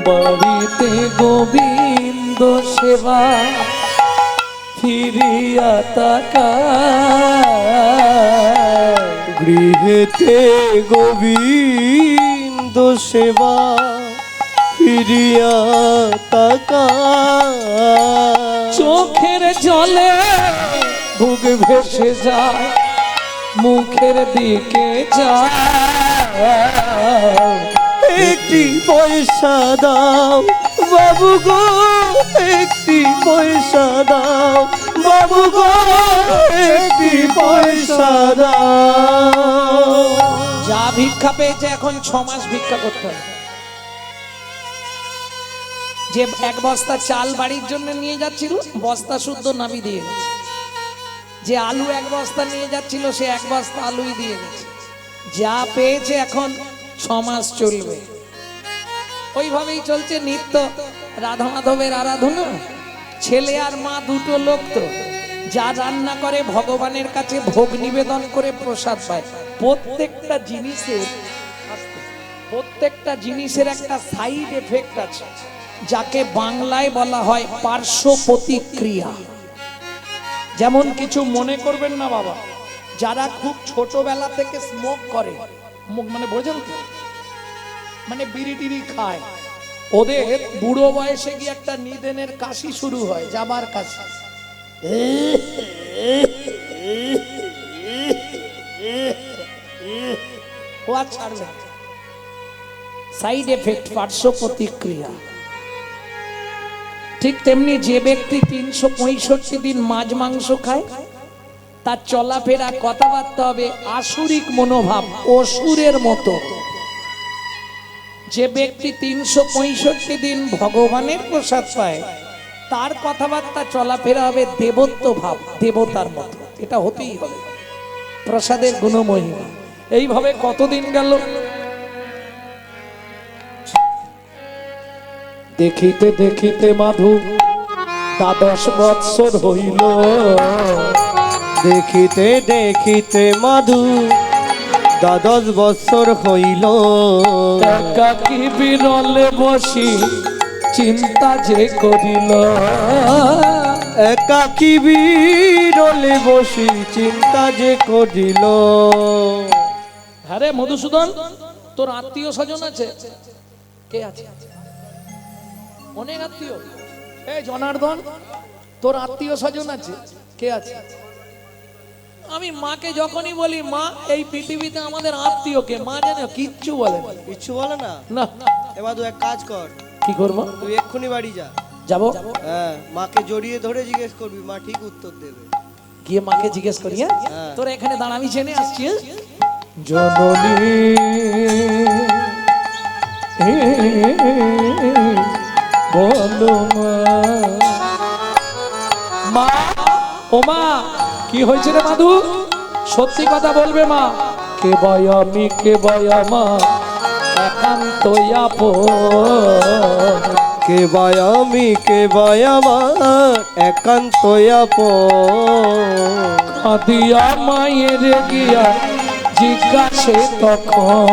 বাড়িতে গোবিন্দ সেবা ফিরিয়া তাকায় গৃহেতে গোবিন্দ সেবা ফিরিয়া তাকা চোখের জলে বুক ভেসে যায় মুখের দিকে যায় একটি পয়সা দাও বাবু গো একটি পয়সা দাও বাবু গো একটি পয়সা দাও যা ভিক্ষা পেয়েছে এখন 6 মাস ভিক্ষা করতে হবে যে 1 বস্তা চাল বাড়ির জন্য নিয়ে যাচ্ছিল বস্তা শুদ্ধ নাবি দিয়ে গেছে যে আলু 1 বস্তা নিয়ে যাচ্ছিল সে 1 বস্তা আলুই দিয়ে গেছে যা পেয়েছে এখন 6 মাস চলবে ওইভাবেই চলছে নিত্য রাধা মাধবের আরাধনা ছেলে আর মা দুটো লোক তো যা রান্না করে ভগবানের কাছে ভোগ নিবেদন করে প্রসাদ পায় প্রত্যেকটা জিনিসের একটা সাইড এফেক্ট আছে যাকে বাংলায় বলা হয় পার্শ্ব প্রতিক্রিয়া যেমন কিছু মনে করবেন না বাবা যারা খুব ছোটবেলা থেকে স্মোক করে মানে বোঝেন তো মানে বিড়ি টিড়ি খায় ওদের বুড়ো বয়সে গিয়ে একটা নিদেনের কাশি শুরু হয় যাবার কাশি ও আর ছাড়বে সাইড এফেক্ট পার্শ্ব প্রতিক্রিয়া ঠিক তেমনি যে ব্যক্তি 365 দিন মাছ মাংস খায় তার চলাফেরা কথাবার্তা হবে আসুরিক মনোভাব অসুরের মতো যে ব্যক্তি 365 দিন ভগবানের প্রসাদ পায় তার কথাবার্তা চলাফেরা হবে দেবত্ব ভাব দেবতার মতো এটা হতেই হবে প্রসাদের গুণমহিমা এইভাবে কতদিন গেল দেখিতে দেখিতে মাধু 12 বৎসর হইল দেখিতে দেখিতে মাধু 12 বৎসর হইল একাকী বিরলে বসি চিন্তা যে করিল। একাকী বিরলে বসি চিন্তা যে করিল। হ্যাঁ রে মধুসূদন, তোর আত্মীয় স্বজন আছে? কে আছে? অনেক আত্মীয়। এই জনার্দন, তোর আত্মীয় স্বজন আছে? কে আছে? আমি মাকে যখনই বলি মা এই পৃথিবীতে আমাদের আত্মীয় কে, মা জানে কিচ্ছু বলে না। কিছু বলে না? না। এবার তুই এক কাজ কর, কি করবো? তুই এক্ষুনি বাড়ি যা। যাবো? হ্যাঁ, মাকে জড়িয়ে ধরে জিজ্ঞেস করবি, মা ঠিক উত্তর দেবে। গিয়ে মাকে জিজ্ঞেস করি। হ্যাঁ, হ্যাঁ। তোরা এখানে দাঁড়া, আমি জেনে আসছি। জননী বলো মা, ও মা, কি হয়েছে রে মাধু? সত্যি কথা বলবে মা। কে বয় আমি, কে বয় মা, একান্ত আপন। কে বাই আমি, কে বাই আমার একান্ত আপন। কাঁদিয়া মায়ের গিয়া জিজ্ঞাসে তখন,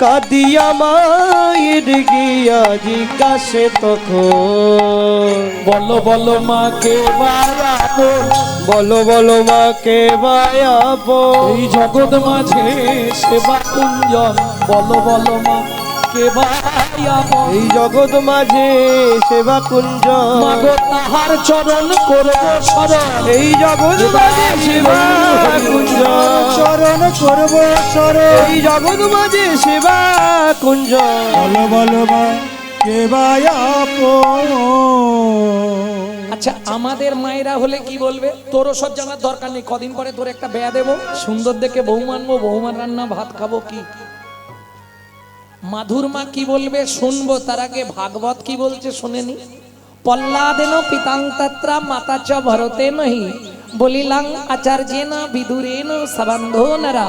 কাঁদিয়া মায়ের গিয়া জিজ্ঞাসে তখন। বলো বলো মা কে বায়াবো, বলো বলো মা কে বাই আপন। এই জগৎ মাঝে সেবা কুঞ্জন। বলো বলো মা কে বায়াবো, এই জগৎ মাঝে সেবা কুঞ্জ। মাগো তাহার চরণ করবো শরণ। এই জগৎ মাঝে সেবা কুঞ্জ। চরণ করব চরণ। এই জগৎ মাঝে সেবা কুঞ্জ। বলো বলো মা কে বায়াপন। আচ্ছা, আমাদের মায়েরা হলে কি বলবে? তোরও সব জানার দরকার নেই, কদিন পরে তোর একটা বেয়া দেবো, সুন্দর দেখে বউ মানবো, বৌমার রান্না ভাত খাবো। কি মাধুর মা কি বলবে শুনবো, তার আগে ভাগবত কি বলছে শুনে নি। পল্লাদেন পিতাং তত্রা মাতা চ ভরতে নহি, বলিলাং আচার্যেন বিদুরেন সবন্ধো নরা,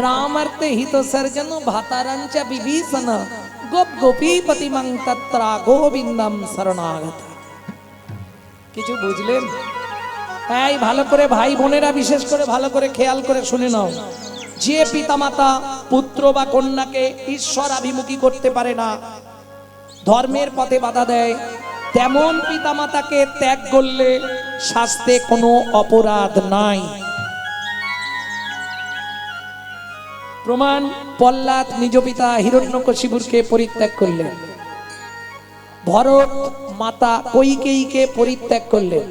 রামার্তে হিত সর্জন ভাতারাঞ্চ বিভীষণ, গোপ গোপীপতি মং তত্রা গোবিন্দম শরণাগত। কিছু বুঝলেন? এই ভালো করে ভাই বোনেরা বিশেষ করে ভালো করে খেয়াল করে শুনে নাও। যে পিতামাতা পুত্র বা কন্যাকে ঈশ্বর আভিমুখী করতে পারে না, ধর্মের পথে বাধা দেয়, তেমন পিতামাতাকে ত্যাগ করলে শাস্তে কোনো অপরাধ নাই। প্রমাণ, প্রহ্লাদ নিজ পিতা হিরণ্যকশিপুরকে পরিত্যাগ করলেন, ভরত মাতা কৈকেয়ীকে পরিত্যাগ করলেন,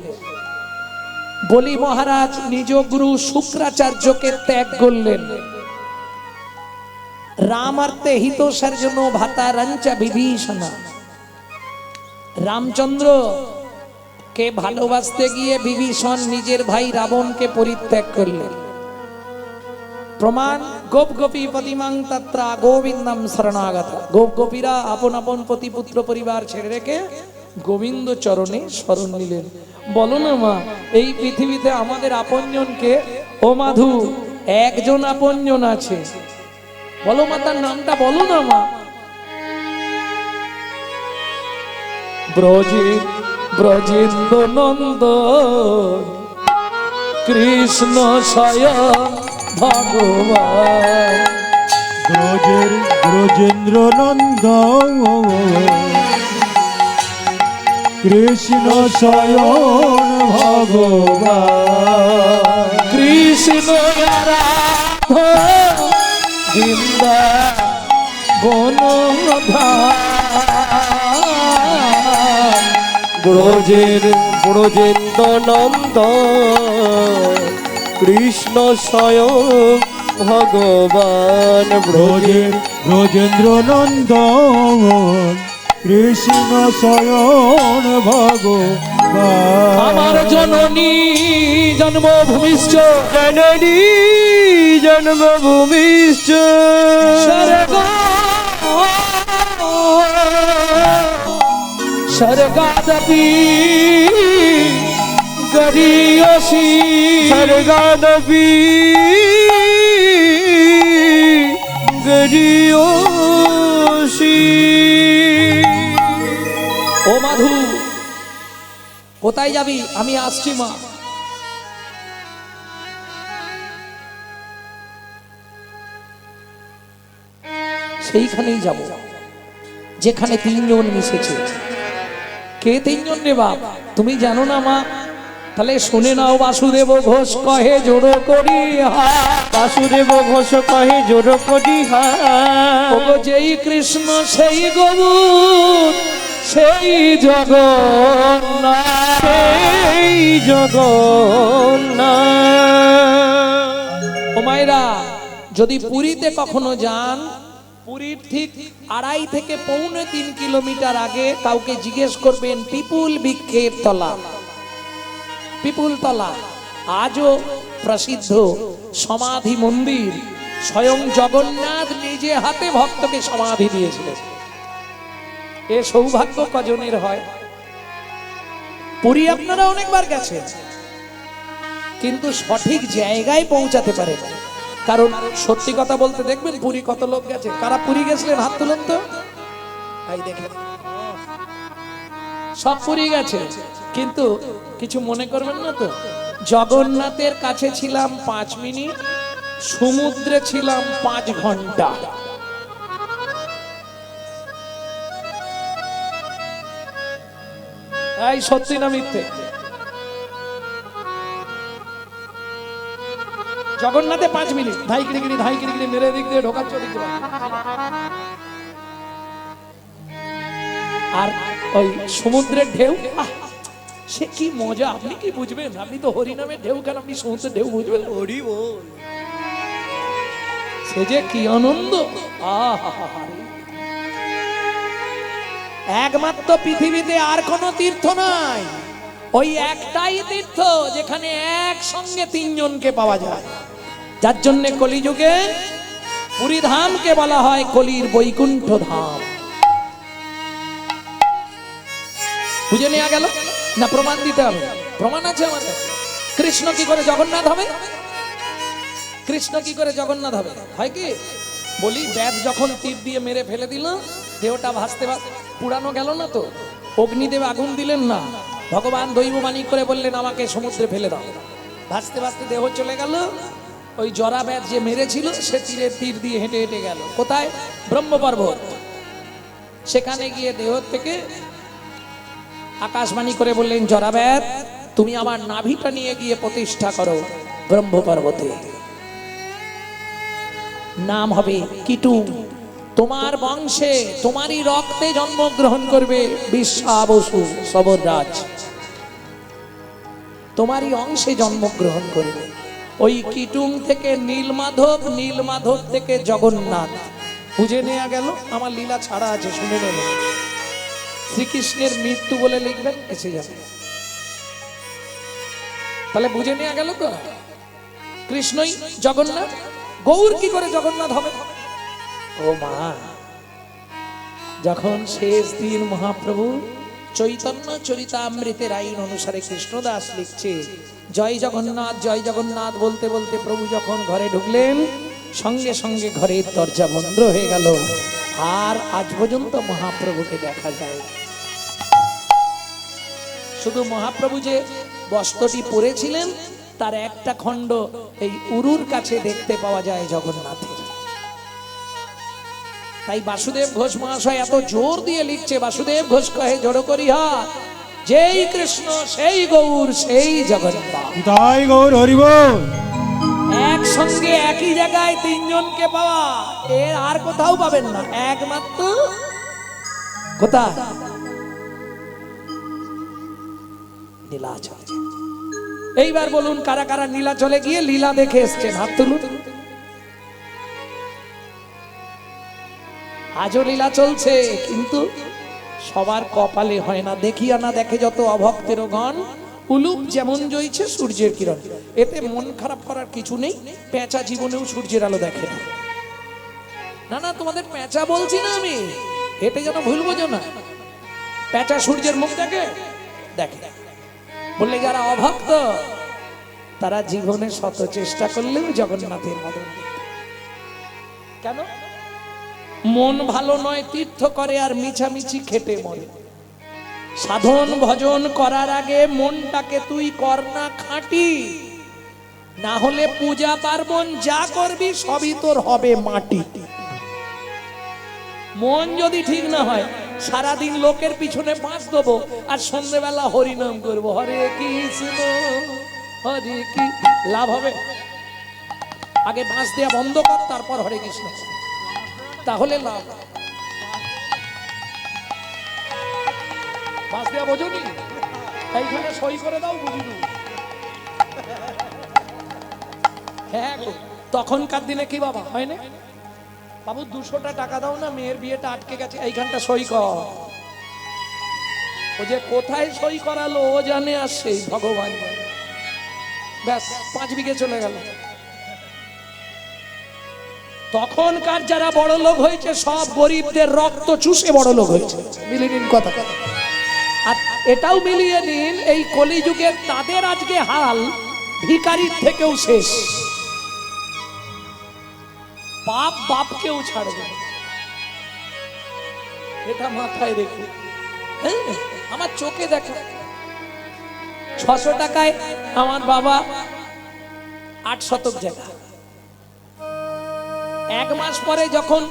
বলি মহারাজ নিজ গুরু শুক্রাচার্যকে ত্যাগ করলেন, রামার্তে হিত সর্জন ভাতারাঞ্চ বিভীষণ, রামচন্দ্র কে ভালোবাসতে গিয়ে বিভীষণ নিজের ভাই রাবণকে পরিত্যাগ করলেন। প্রমাণ, গোপ গোপী পতিমাং তত্রা গোবিন্দম শরণাগত। গোপ গোপীরা আপন আপন পতি পুত্র পরিবার ছেড়ে রেখে গোবিন্দ চরণে শরণ নিলেন। বলো না মা, এই পৃথিবীতে আমাদের আপনজনকে, ও মাধু, একজন আপনজন আছে। বলো মা, তার নামটা বলো না মা। ব্রজেন্দ্র নন্দ কৃষ্ণ স্বয়ং ভগবান। ব্রজেন্দ্র নন্দ কৃষ্ণ স্বয়ং ভগবান। কৃষ্ণ রাধা বৃন্দাবন ব্রজেন্দ্র নন্দ কৃষ্ণ স্বয়ং ভগবান। ব্রজেন্দ্র নন্দ কৃষ্ণ স্বয়ং ভগবান। আমার জননী জন্মভূমিশ্চ, জননী জন্মভূমিশ্চ, স্বর্গাদপি গরীয়সী, স্বর্গাদপি গরীয়সী। ও মাধু, কোথায় যাবি? আমি আসছি মা। সেইখানেই যাব। যেখানে তিনজন মিশেছে। কে তিনজন রে বাপ, তুমি জানো না মা? তাহলে শুনে নাও। বাসুদেব ঘোষ কহে জোড়ো করি হাত, বাসুদেব ঘোষ কহে জোর করি হাত, ওগো যেই কৃষ্ণ সেই গৌর সেই জগন্নাথ। এই জগন্নাথ। ও মায়েরা, যদি পুরীতে কখনো যান, পুরীর ঠিক 2.5 থেকে 3.25 কিলোমিটার আগে কাউকে জিজ্ঞেস করবেন পিপুল বৃক্ষের তলা, পিপুল তলা আজও প্রসিদ্ধ সমাধি মন্দির। স্বয়ং জগন্নাথ নিজে হাতে ভক্তকে সমাধি দিয়েছিলেন। এ সৌভাগ্য কজনের হয়? পুরী আপনারা অনেকবার গেছেন, কিন্তু সঠিক জায়গায় পৌঁছাতে পারেন। কারণ সত্যি কথা বলতে দেখবেন পুরী কত লোক গেছে। কারা পুরী গেছিলেন হাত তুলুন তো। এই দেখেন সব পুরী গেছে, কিন্তু কিছু মনে করবেন না তো। জগন্নাথের কাছে ছিলাম 5 মিনিট, সমুদ্রে ছিলাম 5 ঘন্টা। এই সত্যি না মিথ্যে? জগন্নাথে 5 মিনিট, ধাই কিরিকিরি মেরে দিক দিয়ে ঢোকাচ্ছ দিক দিয়ে। আর ওই সমুদ্রের ঢেউ, সে কি মজা, আপনি কি বুঝবেন? আপনি তো হরিনামের ঢেউ, কেন আপনি সমুদ্রের ঢেউ বুঝবেন? হরি বল, সে যে কি আনন্দ। একমাত্র পৃথিবীতে আর কোন তীর্থ নাই, ওই একটাই তীর্থ যেখানে একসঙ্গে 3 জনকে পাওয়া যায়। যার জন্য কলিযুগে পুরী ধামকে বলা হয় কলির বৈকুণ্ঠ ধাম। বুঝে নেওয়া গেল না? প্রমাণ দিতে হবে, প্রমাণ আছে আমাদের। কৃষ্ণ কি করে জগন্নাথ হবে? কৃষ্ণ কি করে জগন্নাথ হবে? হয় কি বলি, ব্যাস যখন তীর দিয়ে মেরে ফেলে দিল, দেহটা ভাসতে ভাসতে পুরানো গেল না তো? অগ্নিদেব আগুন দিলেন না, ভগবান দৈববাণী করে বললেন আমাকে সমুদ্রে ফেলে দাও। ভাসতে ভাসতে দেহ চলে গেল। ওই জরা ব্যাস যে মেরেছিল সে তীর দিয়ে হেঁটে হেঁটে গেল কোথায়? ব্রহ্ম পর্বত। সেখানে গিয়ে দেহ থেকে আকাশবাণী করে বললেন জরা ব্যাস, তুমি আমার নাভিটা নিয়ে গিয়ে প্রতিষ্ঠা করো ব্রহ্ম পর্বতে। নাম হবে কিটুং। তোমার বংশে তোমারই রক্তে জন্মগ্রহণ করবে বিশ্বাবসু সবররাজ, তোমারই অংশে জন্মগ্রহণ করবে। ওই কিটুং থেকে নীলমাধব, নীলমাধব থেকে জগন্নাথ। বুঝে নেওয়া গেল? আমার লীলা ছাড়া আছে, শুনে নেন। শ্রীকৃষ্ণের মৃত্যু বলে লিখবেন, এসে যাবে। তাহলে বুঝে নেওয়া গেল তো, কৃষ্ণই জগন্নাথ। গৌর কি করে জগন্নাথ হবে? ও মা, যখন শেষ দিন মহাপ্রভু চৈতন্য চরিতামৃতের আইন অনুসারে কৃষ্ণদাস লিখছে জয় জগন্নাথ বলতে বলতে প্রভু যখন ঘরে ঢুকলেন, সঙ্গে সঙ্গে ঘরের দরজা বন্ধ হয়ে গেল। আর আজ পর্যন্ত মহাপ্রভুকে দেখা যায়। শুধু মহাপ্রভু যে বস্ত্রটি পরেছিলেন তার একটা খণ্ড এই উরুর কাছে দেখতে পাওয়া যায় জগন্নাথের। তাই বাসুদেব ঘোষ মহাশয় এত জোর দিয়ে লিখছে, বাসুদেব ঘোষ কহে জড়ো করি হাত, যেই কৃষ্ণ সেই গৌর সেই জগন্নাথ। তাই গৌর হরি বল। একসঙ্গে একই জায়গায় 3 জনকে পাওয়া, এর আর কোথাও পাবেন না, একমাত্র কোথায়? নীলাচল। এইবার বলুন কারা কারা নীলাচলে গিয়ে লীলা দেখে এসছেন? হাত তুলুন। আজও লীলা চলছে, কিন্তু সবার কপালে হয় না। দেখিয়া না দেখে যত অভক্তের গণ, উলুপ যেমন জ্বলছে সূর্যের কিরণ। এতে মন খারাপ করার কিছু নেই। পেঁচা জীবনেও সূর্যের আলো দেখে না। না তোমাদের পেঁচা বলছি না আমি, এতে যেন ভুল বোঝো না। পেঁচা সূর্যের মুখ দেখে বললে যারা অভক্ত তারা জীবনে শত চেষ্টা করলেও জগন্নাথের মদন। কেন? মন ভালো নয় তীর্থ করে আর মিছামিছি খেটে মরে। সাধন ভজন করার আগে মনটাকে তুই কর না খাঁটি, না হলে পূজা পার্বণ যা করবি সবই তোর হবে মাটি। মন যদি ঠিক না হয়, সারাদিন লোকের পিছনে বাঁশ দেবো আর সন্ধ্যেবেলা হরিনাম করবো, হরে কৃষ্ণ হরে কি, লাভ হবে? আগে বাঁশ দেওয়া বন্ধ কর, তারপর হরে কৃষ্ণ, তাহলে লাভ। বাঁশ দেওয়া বোঝনি? এইখানে সই করে দাও, বুঝিনি। হ্যাঁ গো, তখনকার দিনে কি বাবা হয় না, বাবু 200টা টাকা দাও না, মেয়ের বিয়েটা আটকে গেছে, এইখানটা সই কর। ও যে কোথায় সই করালো ও জানে, আসছে ভগবান জানে। ব্যাস 5 বিঘে চলে গেল। তখনকার যারা বড় লোক হয়েছে সব গরিবদের রক্ত চুষে বড় লোক হয়েছে, মিলিয়ে নিন কথা। আর এটাও মিলিয়ে নিন, এই কলিযুগের তাদের আজকে হাল ভিখারির থেকেও শেষ। বাপ বাপকেও ছাড়বে, এটা মাথায় রেখে। আমার চোখে দেখা 600 টাকায় আমার বাবা 8 শতক জায়গা, 1 মাস পরে যখন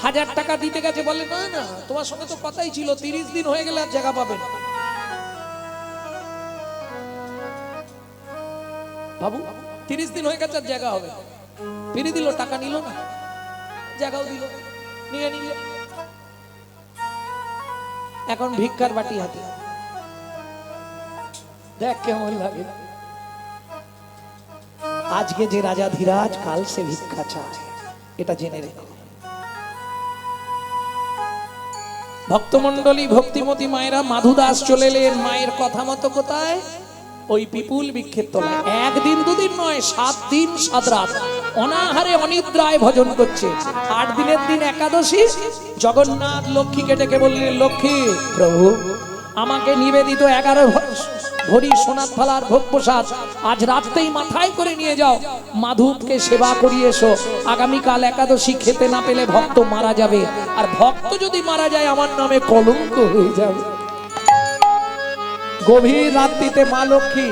1000 টাকা দিতে গেছে বলে না না তোমার সঙ্গে তো কথাই ছিল 30 দিন হয়ে গেলে আর জায়গা পাবেন। বাবু 30 দিন হয়ে গেছে আর জায়গা হবে, ফিরে দিল, টাকা নিল না, জায়গাও দিল, নিয়ে নিল। এখন ভিক্ষার বাটি হাতে, দেখ কেমন লাগে। আজকে যে রাজা ধীরাজ, কাল সে ভিক্ষা চায়, এটা জেনে রেখো। ভক্তমন্ডলী, ভক্তিমতী মায়েরা, মাধুদাস চলে এলেন মায়ের কথা মতো কোথায়? ওই পিপুল বৃক্ষের তলায়। 1 দিন 2 দিন নয়, 7 দিন 7 রাত অনাহারে অনিদ্রায় ভজন করছে। 8 দিনের দিন একাদশী, জগন্নাথ লক্ষ্মীকে ডেকে বললেন, লক্ষ্মী প্রভু আমাকে নিবেদিত 11 ভরি সোনার থালার ভোগ প্রসাদ আজ রাতেই মাথায় করে নিয়ে যাও, মাধবকে সেবা করিয়ে এসো। আগামীকাল একাদশী খেতে না পেলে ভক্ত মারা যাবে, আর ভক্ত যদি মারা যায় আমার নামে কলঙ্ক হয়ে যাবে। গভীর রাত্রিতে মা লক্ষ্মী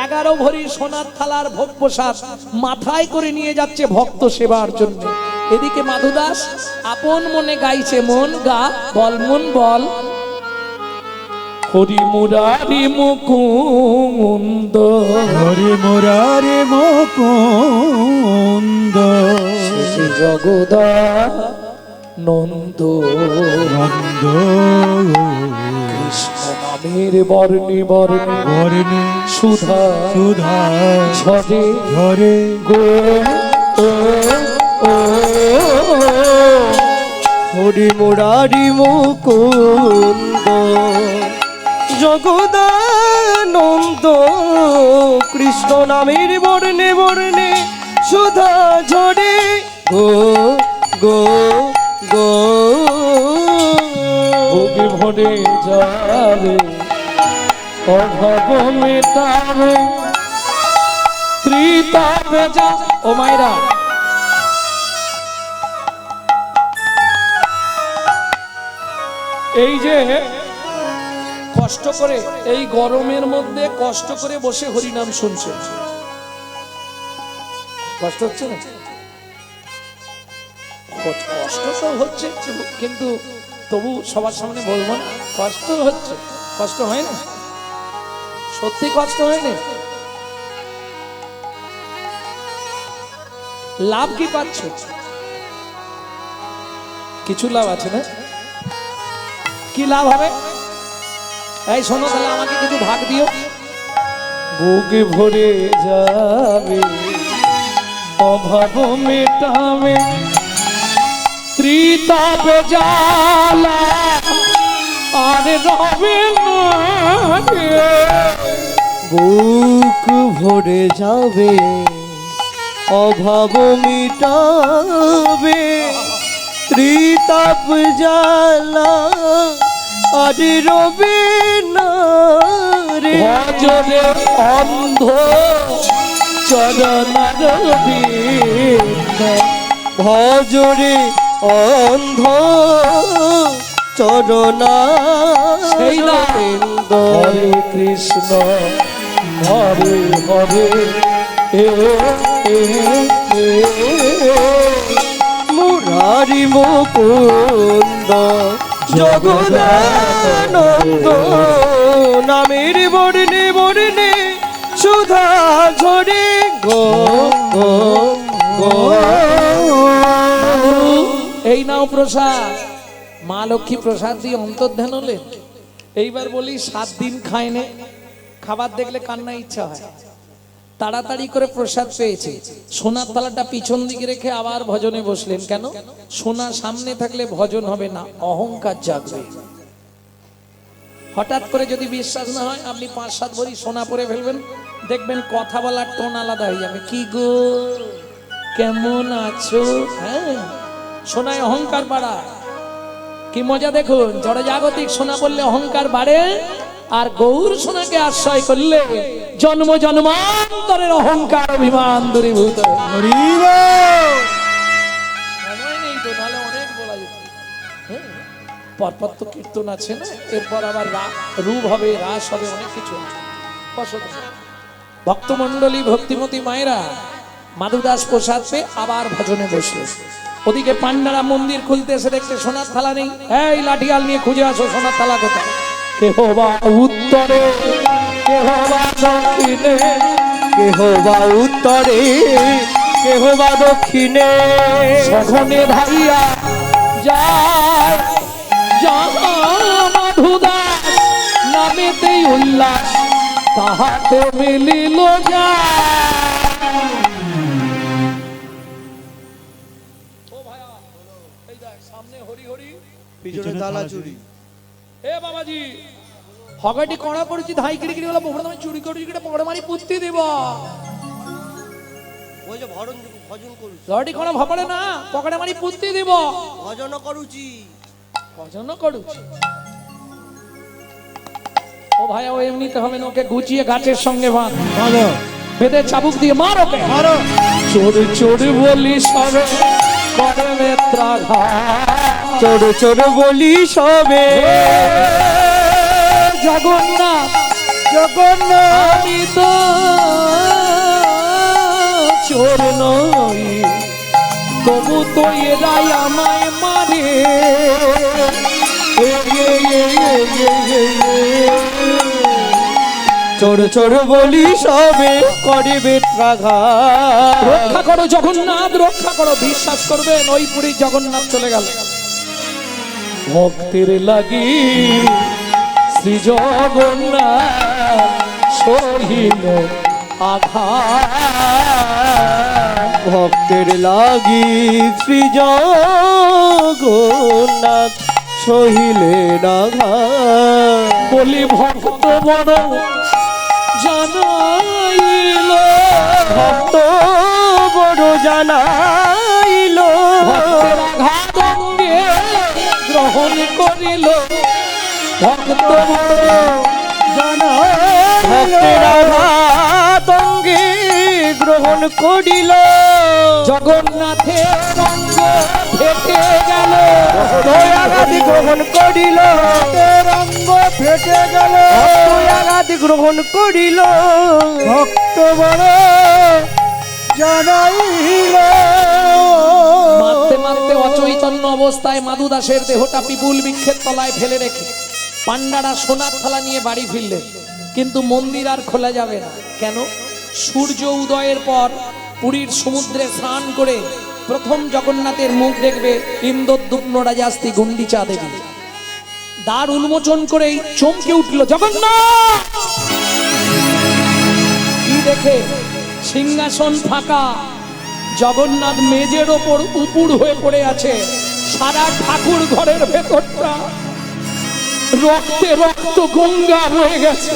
11 ভরি সোনার থালার ভোগ প্রসাদ মাথায় করে নিয়ে যাচ্ছে ভক্ত সেবার জন্য। এদিকে মাধুদাস আপন মনে গাইছে, মন গা, বল মন বল, হরি মুরারি মুকুন্দ, হরি মুরারি মুকুন্দ, শ্রী জগদানন্দ, নন্দ কৃষ্ণ নামের বর্ণে বর্ণে বর্ণে সুধা সুধা ঝরে ঝরে গো ও ও হরি মুরারি মুকুন্দ, জগদানন্দ, কৃষ্ণ নামের বর্ণে বর্ণে সুধা ঝরে গো গো গো, ভোগে ভরে যাবে অভাব মেটাবে ত্রিতাপে যা। ও মায়েরা, এই যে কষ্ট করে এই গরমের মধ্যে কষ্ট করে বসে হরিনাম শুনছে, কষ্ট হচ্ছে না? কষ্ট তো হচ্ছে, কিন্তু তবু সবার সামনে বলবো না, কষ্ট হচ্ছে। কষ্ট হয় না? সত্যি কষ্ট হয় না? লাভ কি পাচ্ছ? কিছু লাভ আছে না? কি লাভ হবে? এই শোনো, তাহলে আমাকে কিছু ভাগ দিও। বুকে ভরে যাবে অভাব মেটাবে ত্রিতাপে জ্বালা আর রবে না। বুক ভরে যাবে অভাব মিটাবে ত্রিতাপ জ্বালা আর রবে না রে। ভজরে অন্ধ চরণার বিন্দু, ভজরে অন্ধ চরণা সেই না হরে কৃষ্ণ হরে হরে মুরারি মো মুকুন্দ জগদানন্দ নামের বর্ণে বর্ণে সুধা ঝরে গো গো গো। এই নাও প্রসাদ। মা লক্ষ্মী প্রসাদ দিয়ে অন্তর্ধান হলেন। এইবার বলি 7 দিন খায়নি, খাবার দেখলে কান্না ইচ্ছা হয়। তাড়াতাড়ি করে প্রসাদ পেয়েছে, সোনার থালাটা পিছন দিকে রেখে আবার ভজনে বসলেন। কেন? সোনা সামনে থাকলে ভজন হবে না, অহংকার জাগবে। হঠাৎ করে যদি বিশ্বাস না হয়, আপনি 5-7 ভরি সোনা পরে ফেলবেন, দেখবেন কথা বলার টোন আলাদা হয়ে যাবে। কি গো, কেমন আছো? হ্যাঁ, সোনায় অহংকার বাড়ায়। কি মজা দেখুন, জড়জাগতিক সোনা বললে অহংকার বাড়ে, আর গৌর সোনাকে আশ্রয় করলে জন্ম জন্মান্তরের অহংকার অভিমান দূরীভূত। সময় নেই তো, তাহলে অনেক বলা যেত। পরপর তো কীর্তন আছে না, এরপর আবার রূপ হবে, রাস হবে, অনেক কিছু আছে। ভক্তমন্ডলী, ভক্তিমতী মায়েরা মাধুদাস প্রসাদ পেয়ে আবার ভজনে বসলো। ওদিকে পান্ডারা মন্দির খুলতে এসে দেখতে সোনার থালা নেই। এই লাঠিয়াল নিয়ে খুঁজে আসো, সোনার থালা কোথায়? কেহ বা উত্তরে, কেহ বা দক্ষিণে, কেহ বা উত্তরে কেহ বা দক্ষিণে, সঘনে ধাইয়া যায় যাহা মাধুদাস নামেতেই উল্লাস, তাহাতে মিলিল যায়। পিছনে তালা চুরি। এ বাবাজি, হগাটি কড়া পড়েছি, ধাই কিড়ি কিড়ি বলে পকড়ে চুরি করেছি, কিটা পকড়ে মারি পুত্তি দিব। ওই যে ভজন করুছি, লড়ি কড়া ভাবড়ে না, পকড়ে মারি পুত্তি দিব। ভজন করুছি, ভজন করুছি। ও ভাই, ও এমনিতে হবে না, ওকে গুছিয়ে গাছের সঙ্গে বাঁধ, বেঁধে চাবুক দিয়ে মার ওকে। চোর চোর বলি সবে করে ত্রাঘাত, চোর চোর বলি সবে জগন্নাথ জগন্নাথ, আমি তো চোর নই, তবু তো এরাই আমায় মারে। চোর চোর বলি সবে করিবে ত্রাঘাত। রক্ষা করো জগন্নাথ, রক্ষা করো। বিশ্বাস করবেন, ওই পুরী জগন্নাথ চলে গেল। ভক্তের লাগি শ্রী জগন্নাথ সহিল আঘাত, ভক্তের লাগি শ্রী জগন্নাথ সহিলে আঘাত। বলি ভক্ত বড় জানাইল, ভক্ত বড় জানাইল, ভক্তের আঘাত অঙ্গে গ্রহণ করিল। ভক্ত বড় ভক্তের আঘাত অঙ্গে গ্রহণ করিল। জগন্নাথের অঙ্গ ফেটে গেল, আঘাত গ্রহণ করিল, অঙ্গ ফেটে গেল, আঘাত গ্রহণ করিল। ভক্ত বড় জানাইল। মারতে মারতে অচৈতন্য অবস্থায় মাধুদাসের দেহটা পিপুল বৃক্ষের তলায় ফেলে রেখে পান্ডারা সোনার থালা নিয়ে বাড়ি ফিরলেন। কিন্তু মন্দির আর খোলা যাবে না। কেন? সূর্য উদয়ের পর পুরীর সমুদ্রে স্নান করে প্রথম জগন্নাথের মুখ দেখবে ইন্দ্রদ্যুম্ন রাজাস্তি গুন্ডিচা দেবী। দ্বার উন্মোচন করেই চমকে উঠল জগন্নাথ। কি দেখে? সিংহাসন ফাঁকা, জগন্নাথ মেজের ওপর উপুড় হয়ে পড়ে আছে। সারা ঠাকুর ঘরের ভেতরটা রক্তে রক্ত গঙ্গা হয়ে গেছে।